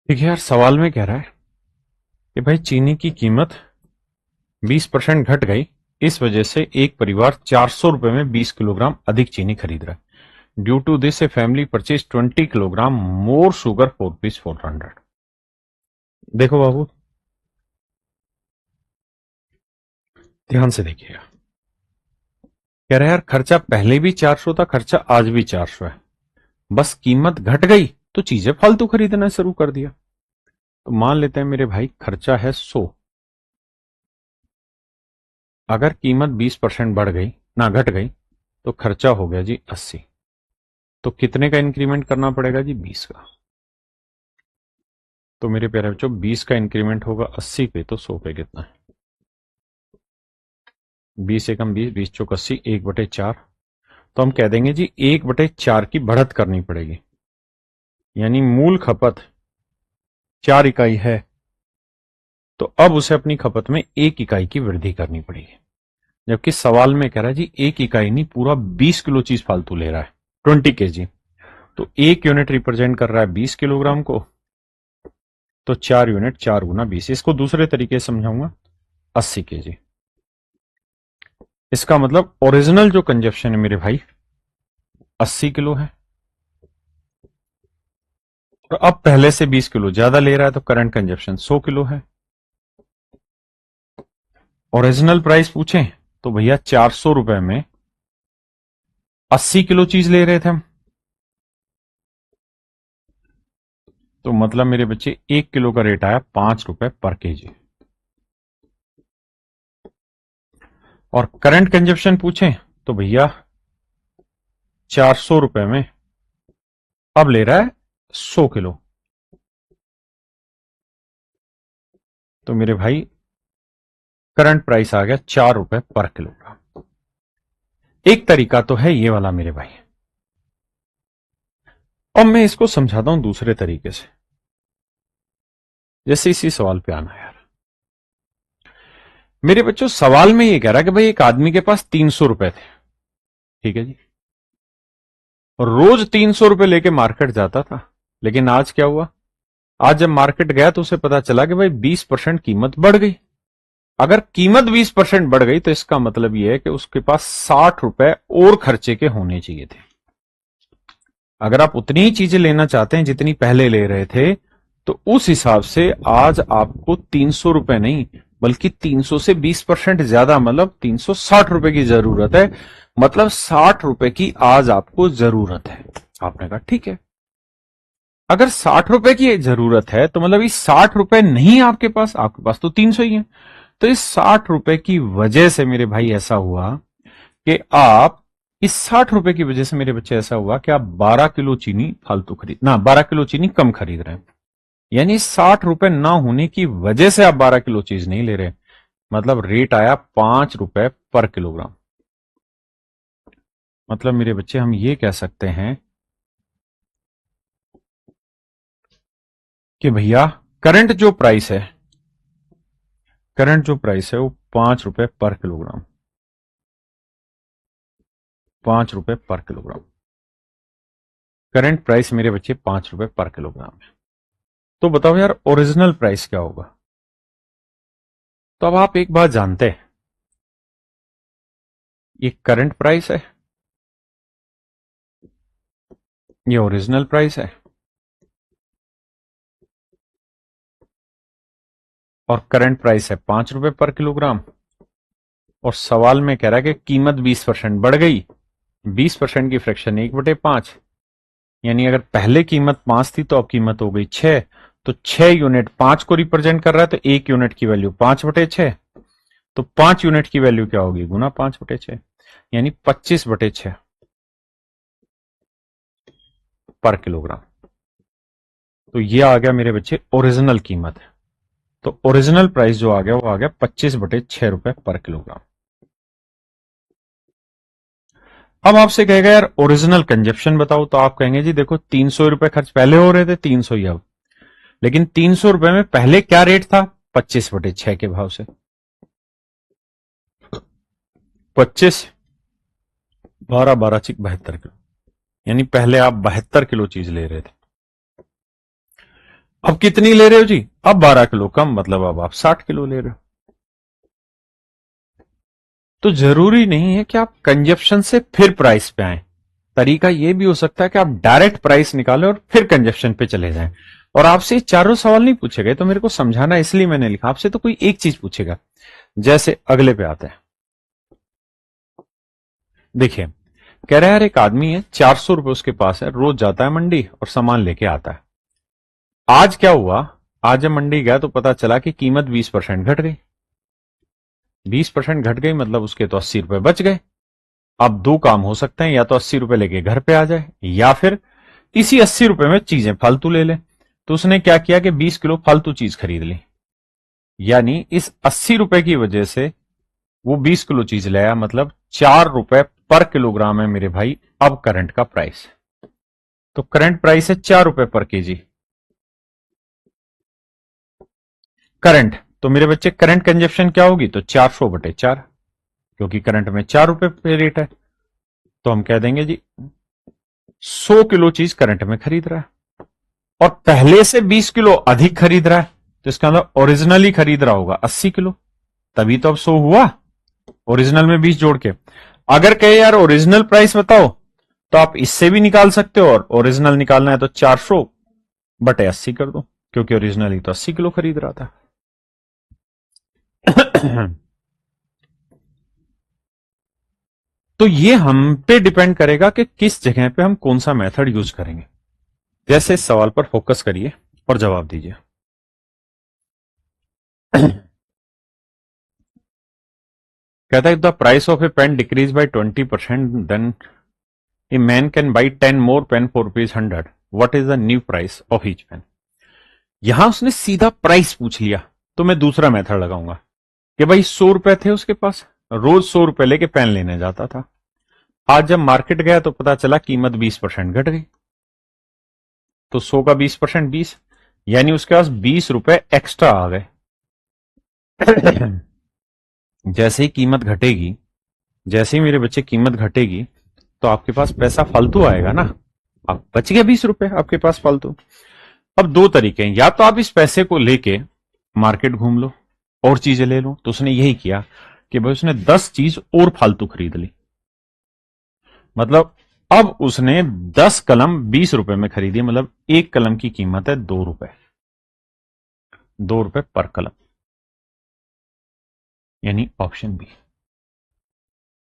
देखिए यार, सवाल में कह रहा है कि भाई चीनी की कीमत 20% घट गई, इस वजह से एक परिवार 400 रुपए में 20 किलोग्राम अधिक चीनी खरीद रहा है। Due to this a family purchase 20 kilogram more sugar for rupees 400। देखो बाबू, ध्यान से देखिएगा। कह रहा है यार, खर्चा पहले भी 400 था, खर्चा आज भी 400 है, बस कीमत घट गई तो चीजें फालतू खरीदना शुरू कर दिया। तो मान लेते हैं मेरे भाई, खर्चा है 100, अगर कीमत 20% बढ़ गई ना घट गई तो खर्चा हो गया जी 80। तो कितने का इंक्रीमेंट करना पड़ेगा जी? 20 का। तो मेरे प्यारे बच्चों, 20 का इंक्रीमेंट होगा 80 पे, तो 100 पे कितना है? 20 एकम 20, 20 चौक 80, 1/4। तो हम कह देंगे जी 1/4 की बढ़त करनी पड़ेगी। यानी मूल खपत 4 इकाई है, तो अब उसे अपनी खपत में 1 इकाई की वृद्धि करनी पड़ेगी। जबकि सवाल में कह रहा है जी 1 इकाई नहीं, पूरा 20 किलो चीज फालतू ले रहा है, 20 केजी। तो 1 यूनिट रिप्रेजेंट कर रहा है 20 किलोग्राम को, तो 4 यूनिट 4 गुना 20। इसको दूसरे तरीके से समझाऊंगा, 80 केजी। इसका मतलब ओरिजिनल जो कंजप्शन है मेरे भाई 80 किलो है, और अब पहले से 20 किलो ज्यादा ले रहा है, तो करंट कंजप्शन 100 किलो है। ओरिजिनल प्राइस पूछे तो भैया 400 रुपए में 80 किलो चीज ले रहे थे हम, तो मतलब मेरे बच्चे 1 किलो का रेट आया 5 रुपए पर केजी। और करंट कंजप्शन पूछे तो भैया 400 रुपए में अब ले रहा है 100 किलो। तो मेरे भाई करंट प्राइस आ गया 4 रुपए पर किलोग्राम। एक तरीका तो है ये वाला मेरे भाई। अब मैं इसको समझाता हूं दूसरे तरीके से, जैसे इसी सवाल पे आना यार। मेरे बच्चों, सवाल में ये कह रहा है कि भाई एक आदमी के पास 300 रुपए थे, ठीक है जी, और रोज 300 रुपए लेके मार्केट जाता था। लेकिन आज क्या हुआ? आज जब मार्केट गया तो उसे पता चला कि भाई 20% कीमत बढ़ गई। अगर कीमत 20% बढ़ गई तो इसका मतलब यह है कि उसके पास 60 रुपए और खर्चे के होने चाहिए थे। अगर आप उतनी ही चीजें लेना चाहते हैं जितनी पहले ले रहे थे, तो उस हिसाब से आज आपको 300 रुपए नहीं, बल्कि 300 से 20% ज्यादा, मतलब 360 रुपए की जरूरत है। मतलब 60 रुपए की आज आपको जरूरत है। आपने कहा ठीक है, अगर 60 रुपए की जरूरत है तो मतलब इस 60 रुपए नहीं आपके पास तो 300 ही है। तो इस 60 रुपए की वजह से मेरे भाई ऐसा हुआ कि आप इस 60 रुपए की वजह से मेरे बच्चे ऐसा हुआ कि आप 12 किलो चीनी फालतू खरीद ना 12 किलो चीनी कम खरीद रहे हैं। यानी 60 रुपए ना होने की वजह से आप 12 किलो चीज नहीं ले रहे। मतलब रेट आया 5 रुपए पर किलोग्राम। मतलब मेरे बच्चे, हम ये कह सकते हैं कि भैया करंट जो प्राइस है वो 5 रुपए पर किलोग्राम, 5 रुपए पर किलोग्राम। करंट प्राइस मेरे बच्चे 5 रुपए पर किलोग्राम है। तो बताओ यार, ओरिजिनल प्राइस क्या होगा? तो अब आप एक बात जानते हैं, ये करंट प्राइस है, ये ओरिजिनल प्राइस है, और करंट प्राइस है 5 रुपए पर किलोग्राम। और सवाल में कह रहा है कि कीमत 20% बढ़ गई, 20% की फ्रैक्शन 1/5। यानी अगर पहले कीमत 5 थी तो अब कीमत हो गई 6। तो 6 यूनिट 5 को रिप्रेजेंट कर रहा है, तो 1 यूनिट की वैल्यू 5/6। तो 5 यूनिट की वैल्यू क्या होगी? गुना 5/6, यानी 25/6। पर किलोग्राम। तो ये आ गया मेरे बच्चे ओरिजिनल कीमत। तो ओरिजिनल प्राइस जो आ गया वो आ गया 25/6 रुपए पर किलोग्राम। अब आपसे कहेगा यार ओरिजिनल कंजप्शन बताओ, तो आप कहेंगे जी देखो 300 रुपए खर्च पहले हो रहे थे, 300 ही अब। लेकिन 300 रुपए में पहले क्या रेट था? 25/6 के भाव से। 25, 12, 12 चिक 72 किलो, यानी पहले आप 72 किलो चीज ले रहे थे। अब कितनी ले रहे हो जी? अब 12 किलो कम, मतलब अब आप 60 किलो ले रहे हो। तो जरूरी नहीं है कि आप कंजप्शन से फिर प्राइस पे आए। तरीका यह भी हो सकता है कि आप डायरेक्ट प्राइस निकालें और फिर कंजप्शन पे चले जाएं। और आपसे ये चारों सवाल नहीं पूछे गए, तो मेरे को समझाना इसलिए मैंने लिखा। आपसे तो कोई एक चीज पूछेगा। जैसे अगले पे आते हैं। देखिए, कह रहा है यार एक आदमी है, 400 रुपए उसके पास है, रोज जाता है मंडी और सामान लेके आता है। आज क्या हुआ? आज जब मंडी गया तो पता चला कि कीमत 20% घट गई। 20% घट गई मतलब उसके तो 80 रुपए बच गए। अब दो काम हो सकते हैं, या तो 80 रुपए लेके घर पे आ जाए, या फिर इसी 80 रुपए में चीजें फालतू ले ले। तो उसने क्या किया कि 20 किलो फालतू चीज खरीद ली। यानी इस 80 रुपए की वजह से वो 20 किलो चीज ले आया, मतलब 4 रुपए पर किलोग्राम है मेरे भाई अब करंट का प्राइस। तो करंट प्राइस है 4 रुपए पर केजी। करंट, तो मेरे बच्चे करंट कंजप्शन क्या होगी? तो 400/4, क्योंकि करंट में 4 रुपए पे रेट है। तो हम कह देंगे जी 100 किलो चीज करंट में खरीद रहा है और पहले से 20 किलो अधिक खरीद रहा है। तो इसका मतलब ओरिजिनली खरीद रहा होगा 80 किलो, तभी तो अब 100 हुआ ओरिजिनल में 20 जोड़ के। अगर कहे यार ओरिजिनल प्राइस बताओ, तो आप इससे भी निकाल सकते हो, और ओरिजिनल निकालना है तो 400/80 कर दो, क्योंकि ओरिजिनली तो 80 किलो खरीद रहा था। तो ये हम पे डिपेंड करेगा कि किस जगह पे हम कौन सा मेथड यूज करेंगे। जैसे इस सवाल पर फोकस करिए और जवाब दीजिए। कहता है the price of a pen decrease by 20%, then a man can buy 10 more pen for ₹100। What is the new price of each pen? यहां उसने सीधा प्राइस पूछ लिया, तो मैं दूसरा मेथड लगाऊंगा कि भाई 100 रुपए थे उसके पास, रोज 100 रुपए लेके पेन लेने जाता था। आज जब मार्केट गया तो पता चला कीमत 20% घट गई। तो 100 का 20% 20, यानी उसके पास 20 रुपए एक्स्ट्रा आ गए। जैसे ही कीमत घटेगी, जैसे ही मेरे बच्चे कीमत घटेगी, तो आपके पास पैसा फालतू आएगा ना। आप बच गया 20 रुपए आपके पास फालतू। अब दो तरीके हैं, या तो आप इस पैसे को लेके मार्केट घूम लो और चीजें ले लो। तो उसने यही किया कि भाई उसने 10 चीज और फालतू खरीद ली। मतलब अब उसने 10 कलम 20 रुपए में खरीदी, मतलब एक कलम की कीमत है 2 रुपए। 2 रुपए पर कलम, यानी ऑप्शन बी।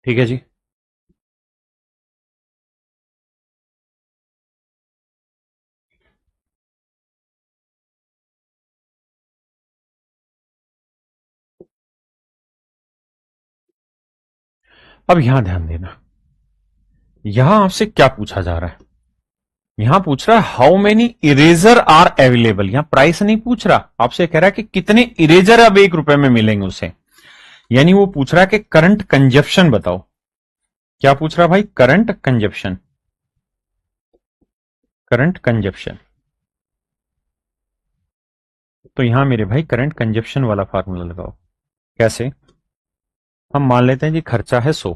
ठीक है जी। अब यहां ध्यान देना, यहां आपसे क्या पूछा जा रहा है? यहां पूछ रहा है how many eraser are available. यहां प्राइस नहीं पूछ रहा, आपसे कह रहा है कि कितने इरेजर अब 1 रुपए में मिलेंगे उसे। यानी वो पूछ रहा है कि करंट कंजप्शन बताओ। क्या पूछ रहा है भाई? Current consumption. Current consumption. तो यहां मेरे भाई करंट कंजप्शन वाला फार्मूला लगाओ। कैसे? हम मान लेते हैं जी खर्चा है 100।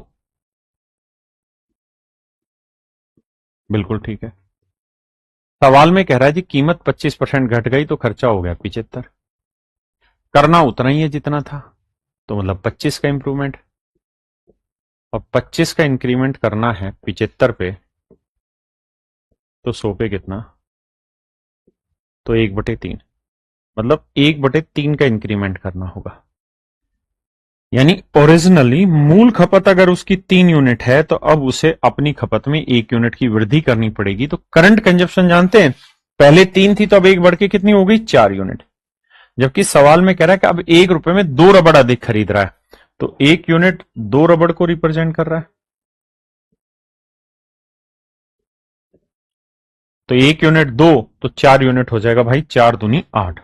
बिल्कुल ठीक है। सवाल में कह रहा है जी कीमत 25% घट गई तो खर्चा हो गया 75। करना उतना ही है जितना था, तो मतलब 25 का इंप्रूवमेंट। और 25 का इंक्रीमेंट करना है 75 पे, तो 100 पे कितना? तो 1/3, मतलब 1/3 का इंक्रीमेंट करना होगा। यानी ओरिजिनली मूल खपत अगर उसकी 3 यूनिट है, तो अब उसे अपनी खपत में 1 यूनिट की वृद्धि करनी पड़ेगी। तो करंट कंजप्शन जानते हैं, पहले 3 थी तो अब एक बढ़ के कितनी हो गई? 4 यूनिट। जबकि सवाल में कह रहा है कि अब 1 रुपए में 2 रबड़ अधिक खरीद रहा है, तो 1 यूनिट 2 रबड़ को रिप्रेजेंट कर रहा है। तो 1 यूनिट 2, तो 4 यूनिट हो जाएगा भाई, 4 दूनी 8।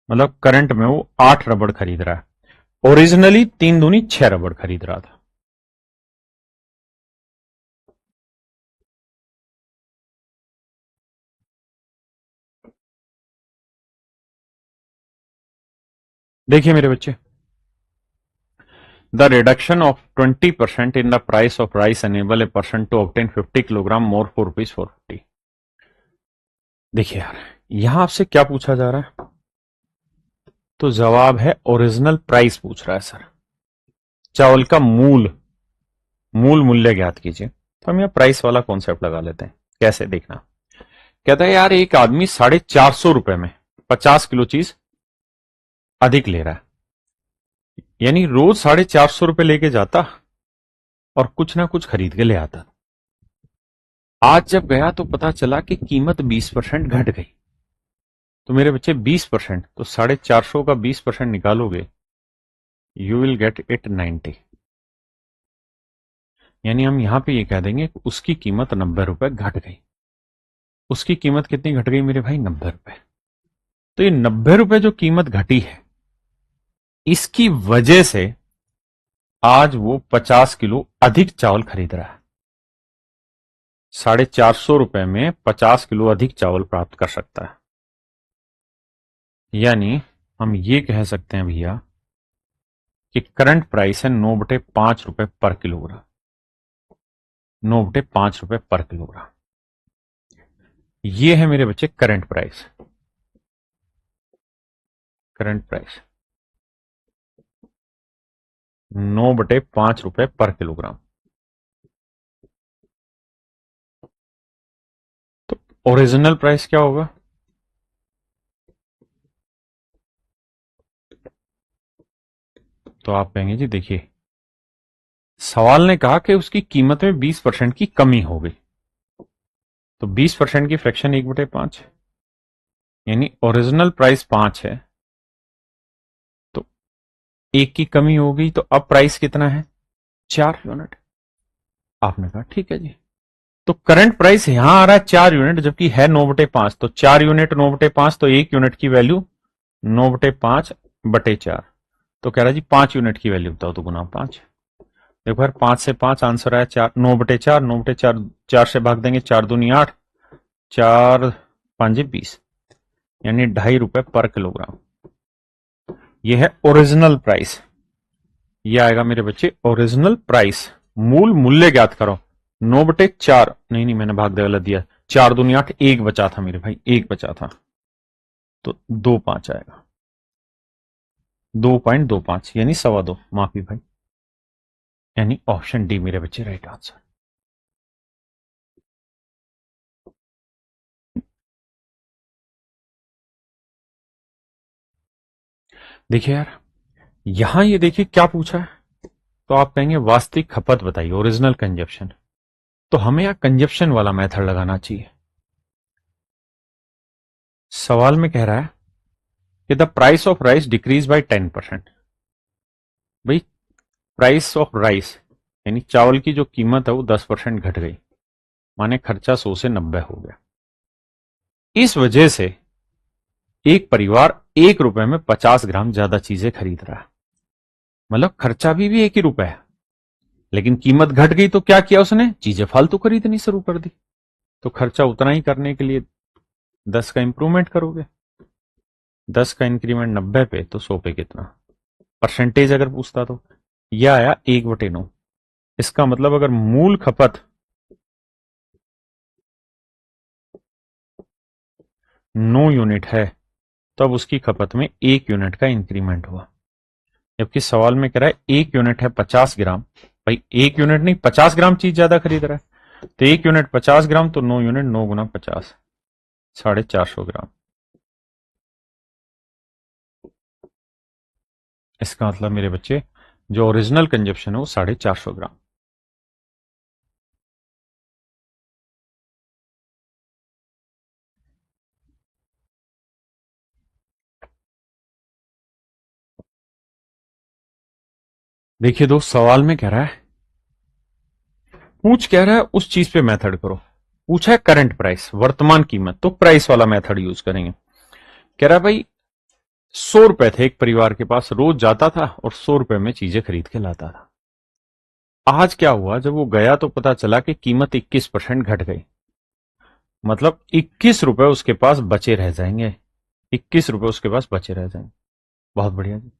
मतलब करंट में वो 8 रबड़ खरीद रहा है, ओरिजिनली 3 दूनी 6 रबड़ खरीद रहा था। देखिए मेरे बच्चे, the reduction of 20% in the price of rice enable a person to obtain 50 kilogram more for ₹450। देखिए यार, यहां आपसे क्या पूछा जा रहा है, तो जवाब है ओरिजिनल प्राइस पूछ रहा है सर। चावल का मूल मूल मूल्य ज्ञात कीजिए। तो हम यह प्राइस वाला कॉन्सेप्ट लगा लेते हैं। कैसे, देखना। कहता है यार, एक आदमी ₹450 में 50 किलो चीज अधिक ले रहा है, यानी रोज ₹450 लेके जाता और कुछ ना कुछ खरीद के ले आता। आज जब गया तो पता चला कि कीमत 20% घट गई। तो मेरे बच्चे 20%, तो 450 का 20% निकालोगे, यू विल गेट इट 90। यानी हम यहां पे ये कह देंगे कि उसकी कीमत ₹90 घट गई। उसकी कीमत कितनी घट गई मेरे भाई? ₹90। तो ये ₹90 जो कीमत घटी है, इसकी वजह से आज वो 50 किलो अधिक चावल खरीद रहा है। ₹450 में 50 किलो अधिक चावल प्राप्त कर सकता है। यानी हम ये कह सकते हैं भैया कि करंट प्राइस है 9/5 रुपए पर किलोग्राम। 9/5 रुपए पर किलोग्राम, ये है मेरे बच्चे करंट प्राइस। करंट प्राइस 9/5 रुपए पर किलोग्राम। तो ओरिजिनल प्राइस क्या होगा? तो आप कहेंगे जी देखिए, सवाल ने कहा कि उसकी कीमत में 20% की कमी हो गई, तो 20% की फ्रैक्शन 1/5, यानी ओरिजिनल प्राइस 5 है, तो 1 की कमी हो गई, तो अब प्राइस कितना है? 4 यूनिट। आपने कहा ठीक है जी। तो करंट प्राइस यहां आ रहा है 4 यूनिट, जबकि है 9/5। तो 4 यूनिट 9/5, तो 1 यूनिट की वैल्यू 9/5/4। तो कह रहा है जी 5 यूनिट की वैल्यू बताओ, तो गुना 5। देखो यार, 5 से 5 आंसर आया 4, 9/4, 9/4 4 से भाग देंगे, 4 दूनी 8, 4×5=20, यानी ₹2.5 पर किलोग्राम। ये है ओरिजिनल प्राइस। ये आएगा मेरे बच्चे ओरिजिनल प्राइस। मूल मूल्य ज्ञात करो। 9/4, नहीं मैंने भाग गलत दिया, 4×2=8, 1 बचा था मेरे भाई, 1 बचा था, तो 2.5 आएगा, 2.25, यानी 2.25, माफी भाई, यानी ऑप्शन डी मेरे बच्चे राइट आंसर। देखिए यार, यहां ये देखिए क्या पूछा है, तो आप कहेंगे वास्तविक खपत बताइए, ओरिजिनल कंजप्शन। तो हमें यहां कंजप्शन वाला मेथड लगाना चाहिए। सवाल में कह रहा है कि the price of rice decrease by 10%। भाई, प्राइस ऑफ राइस यानी चावल की जो कीमत है वो 10% घट गई, माने खर्चा 100 से 90 हो गया। इस वजह से एक परिवार ₹1 में 50 ग्राम ज्यादा चीजें खरीद रहा है। मतलब खर्चा भी ₹1 है, लेकिन कीमत घट गई तो क्या किया उसने? चीजें फालतू खरीदनी शुरू कर दी। तो खर्चा उतना ही करने के लिए 10 का इंप्रूवमेंट करोगे। 10 का इंक्रीमेंट 90 पे, तो 100 पे कितना? परसेंटेज अगर पूछता तो यह आया 1/9। इसका मतलब अगर मूल खपत 9 यूनिट है, तब उसकी खपत में 1 यूनिट का इंक्रीमेंट हुआ। जबकि सवाल में कह रहा है 1 यूनिट है 50 ग्राम। भाई 1 यूनिट नहीं, 50 ग्राम चीज ज्यादा खरीद रहा है, तो 1 यूनिट 50 ग्राम, तो 9 यूनिट 9×50, 450 ग्राम। इसका मतलब मेरे बच्चे, जो ओरिजिनल कंजप्शन है वो 450 ग्राम। देखिए दोस्त, सवाल में कह रहा है, पूछ कह रहा है उस चीज पे मेथड करो। पूछा है करंट प्राइस, वर्तमान कीमत, तो प्राइस वाला मेथड यूज करेंगे। कह रहा है भाई 100 रुपए थे एक परिवार के पास, रोज जाता था और 100 रुपए में चीजें खरीद के लाता था। आज क्या हुआ, जब वो गया तो पता चला कि कीमत 21% घट गई, मतलब 21 रुपए उसके पास बचे रह जाएंगे। 21 रुपए उसके पास बचे रह जाएंगे। बहुत बढ़िया जी।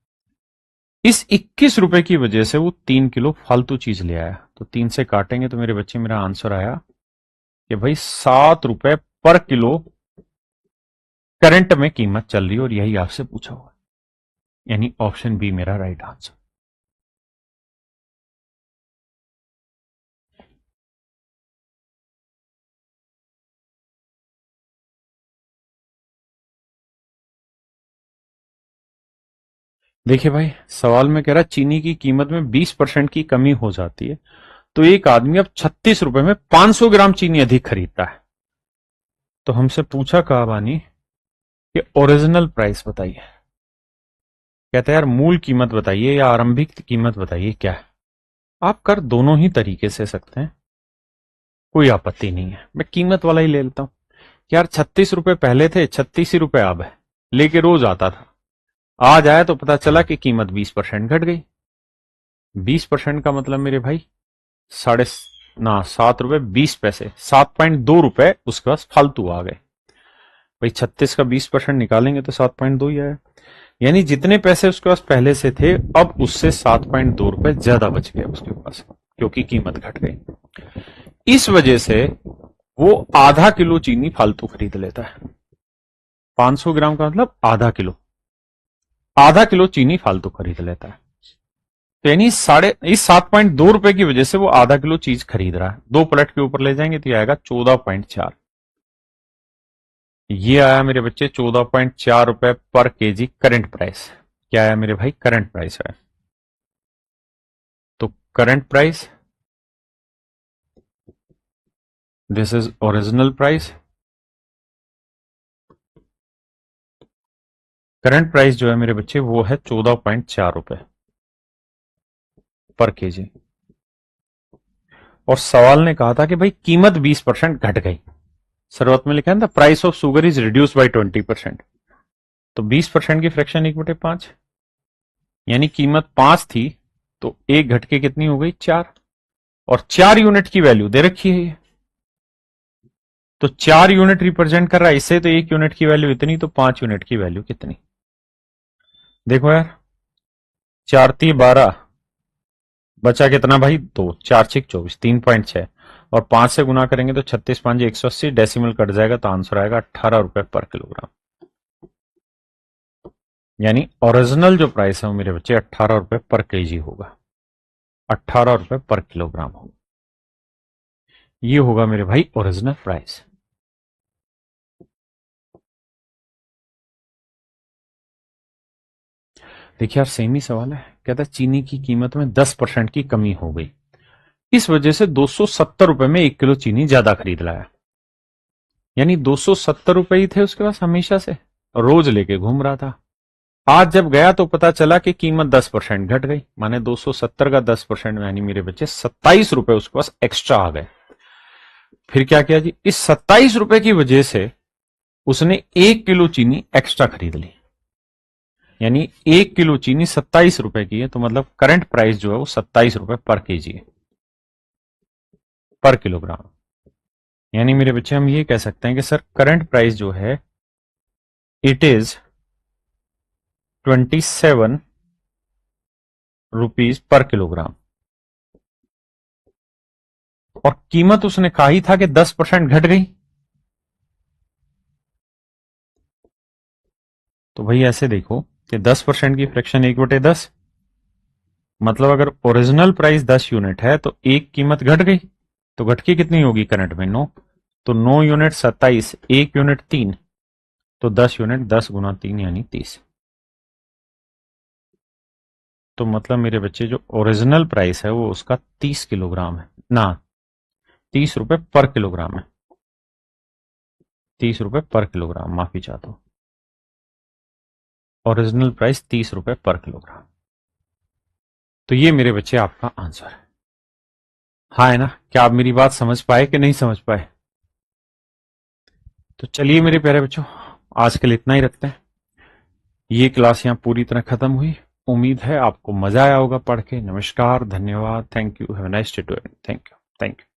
इस 21 रुपए की वजह से वो 3 किलो फालतू चीज ले आया, तो 3 से काटेंगे तो मेरे बच्चे मेरा आंसर आया कि भाई 7 रुपए पर किलो करंट में कीमत चल रही है, और यही आपसे पूछा हुआ, यानी ऑप्शन बी मेरा राइट आंसर। देखिए भाई, सवाल में कह रहा चीनी की कीमत में 20% की कमी हो जाती है, तो एक आदमी अब 36 रुपए में 500 ग्राम चीनी अधिक खरीदता है। तो हमसे पूछा कहा बानी कि ओरिजिनल प्राइस बताइए। कहता है यार मूल कीमत बताइए या आरंभिक कीमत बताइए क्या है। आप कर दोनों ही तरीके से सकते हैं, कोई आपत्ति नहीं है। मैं कीमत वाला ही ले लेता हूं। यार 36 रुपए पहले थे, 36 ही रुपए अब है, लेके रोज आता था। आज आया तो पता चला कि कीमत 20% घट गई। 20% का मतलब मेरे भाई साढ़े ना 7 रुपए 20 पैसे, 7.2 रुपए उसके पास फालतू आ गए। भाई 36 का 20% निकालेंगे तो 7.2 ही आया, यानी जितने पैसे उसके पास पहले से थे अब उससे 7.2 रुपए ज्यादा बच गए उसके पास, क्योंकि कीमत घट गई। इस वजह से वो आधा किलो चीनी फालतू खरीद लेता है। 500 ग्राम का मतलब आधा किलो, आधा किलो चीनी फालतू खरीद लेता है। तो यानी इस 7.2 रुपए की वजह से वो आधा किलो चीज खरीद रहा है। 2 पलट के ऊपर ले जाएंगे तो ये आएगा 14.4। ये आया मेरे बच्चे 14.4 रुपए पर केजी करंट प्राइस। क्या आया मेरे भाई, करंट प्राइस है। तो current price, this is original price. Current price जो है मेरे बच्चे वो है 14.4 रुपए पर केजी। और सवाल ने कहा था कि भाई कीमत 20% घट गई। शुरुआत में लिखा है ना, price of sugar is reduce by 20%। तो 20% की फ्रैक्शन 1/5, यानी कीमत 5 थी तो एक घट के कितनी हो गई, 4। और 4 यूनिट की वैल्यू दे रखी है ये, तो 4 यूनिट रिप्रेजेंट कर रहा है इससे, तो 1 यूनिट की वैल्यू इतनी, तो 5 यूनिट की वैल्यू कितनी। देखो यार, 4×3 = 12, बचा कितना भाई, 2, 4×6 = 24, 3.6, और 5 से गुना करेंगे तो 36×5 = 180, डेसिमल कट जाएगा तो आंसर आएगा 18 रुपए पर किलोग्राम। यानी ओरिजिनल जो प्राइस है वो मेरे बच्चे 18 रुपए पर केजी होगा, 18 रुपए पर किलोग्राम होगा। ये होगा मेरे भाई ओरिजिनल प्राइस। देखिए यार सेम ही सवाल है। कहता है चीनी की कीमत में 10% की कमी हो गई, इस वजह से 270 रुपए में 1 किलो चीनी ज्यादा खरीद लाया। यानी 270 रुपए ही थे उसके पास हमेशा से, रोज लेके घूम रहा था। आज जब गया तो पता चला कि कीमत 10% घट गई, माने 270 का 10% यानी मेरे बच्चे 27 रुपए उसके पास एक्स्ट्रा आ गए। फिर क्या किया जी, इस 27 रुपए की वजह से उसने 1 किलो चीनी एक्स्ट्रा खरीद ली। यानी 1 किलो चीनी 27 रुपए की है, तो मतलब करंट प्राइस जो है वो 27 रुपए पर केजी है, पर किलोग्राम। यानी मेरे बच्चे हम ये कह सकते हैं कि सर करंट प्राइस जो है it is 27 rupees per kilogram, और कीमत उसने कहा ही था कि 10% घट गई। तो भाई ऐसे देखो कि 10% की फ्रैक्शन 1/10, मतलब अगर ओरिजिनल प्राइस 10 यूनिट है तो एक कीमत घट गई, तो घट के कितनी होगी करंट में, 9। तो 9 यूनिट 27, 1 यूनिट 3, तो 10 यूनिट 10×3 यानी 30। तो मतलब मेरे बच्चे जो ओरिजिनल प्राइस है वो उसका 30 किलोग्राम है ना, 30 रुपए पर किलोग्राम है। 30 रुपए पर किलोग्राम, माफी चाहता हूं, ओरिजिनल प्राइस 30 रुपए पर किलोग्राम। तो ये मेरे बच्चे आपका आंसर है। हाँ है ना, क्या आप मेरी बात समझ पाए कि नहीं समझ पाए। तो चलिए मेरे प्यारे बच्चों, आज के लिए इतना ही रखते हैं। ये क्लास यहाँ पूरी तरह खत्म हुई। उम्मीद है आपको मजा आया होगा पढ़ के। नमस्कार, धन्यवाद, thank you, have a nice day to everyone. Thank you, thank you.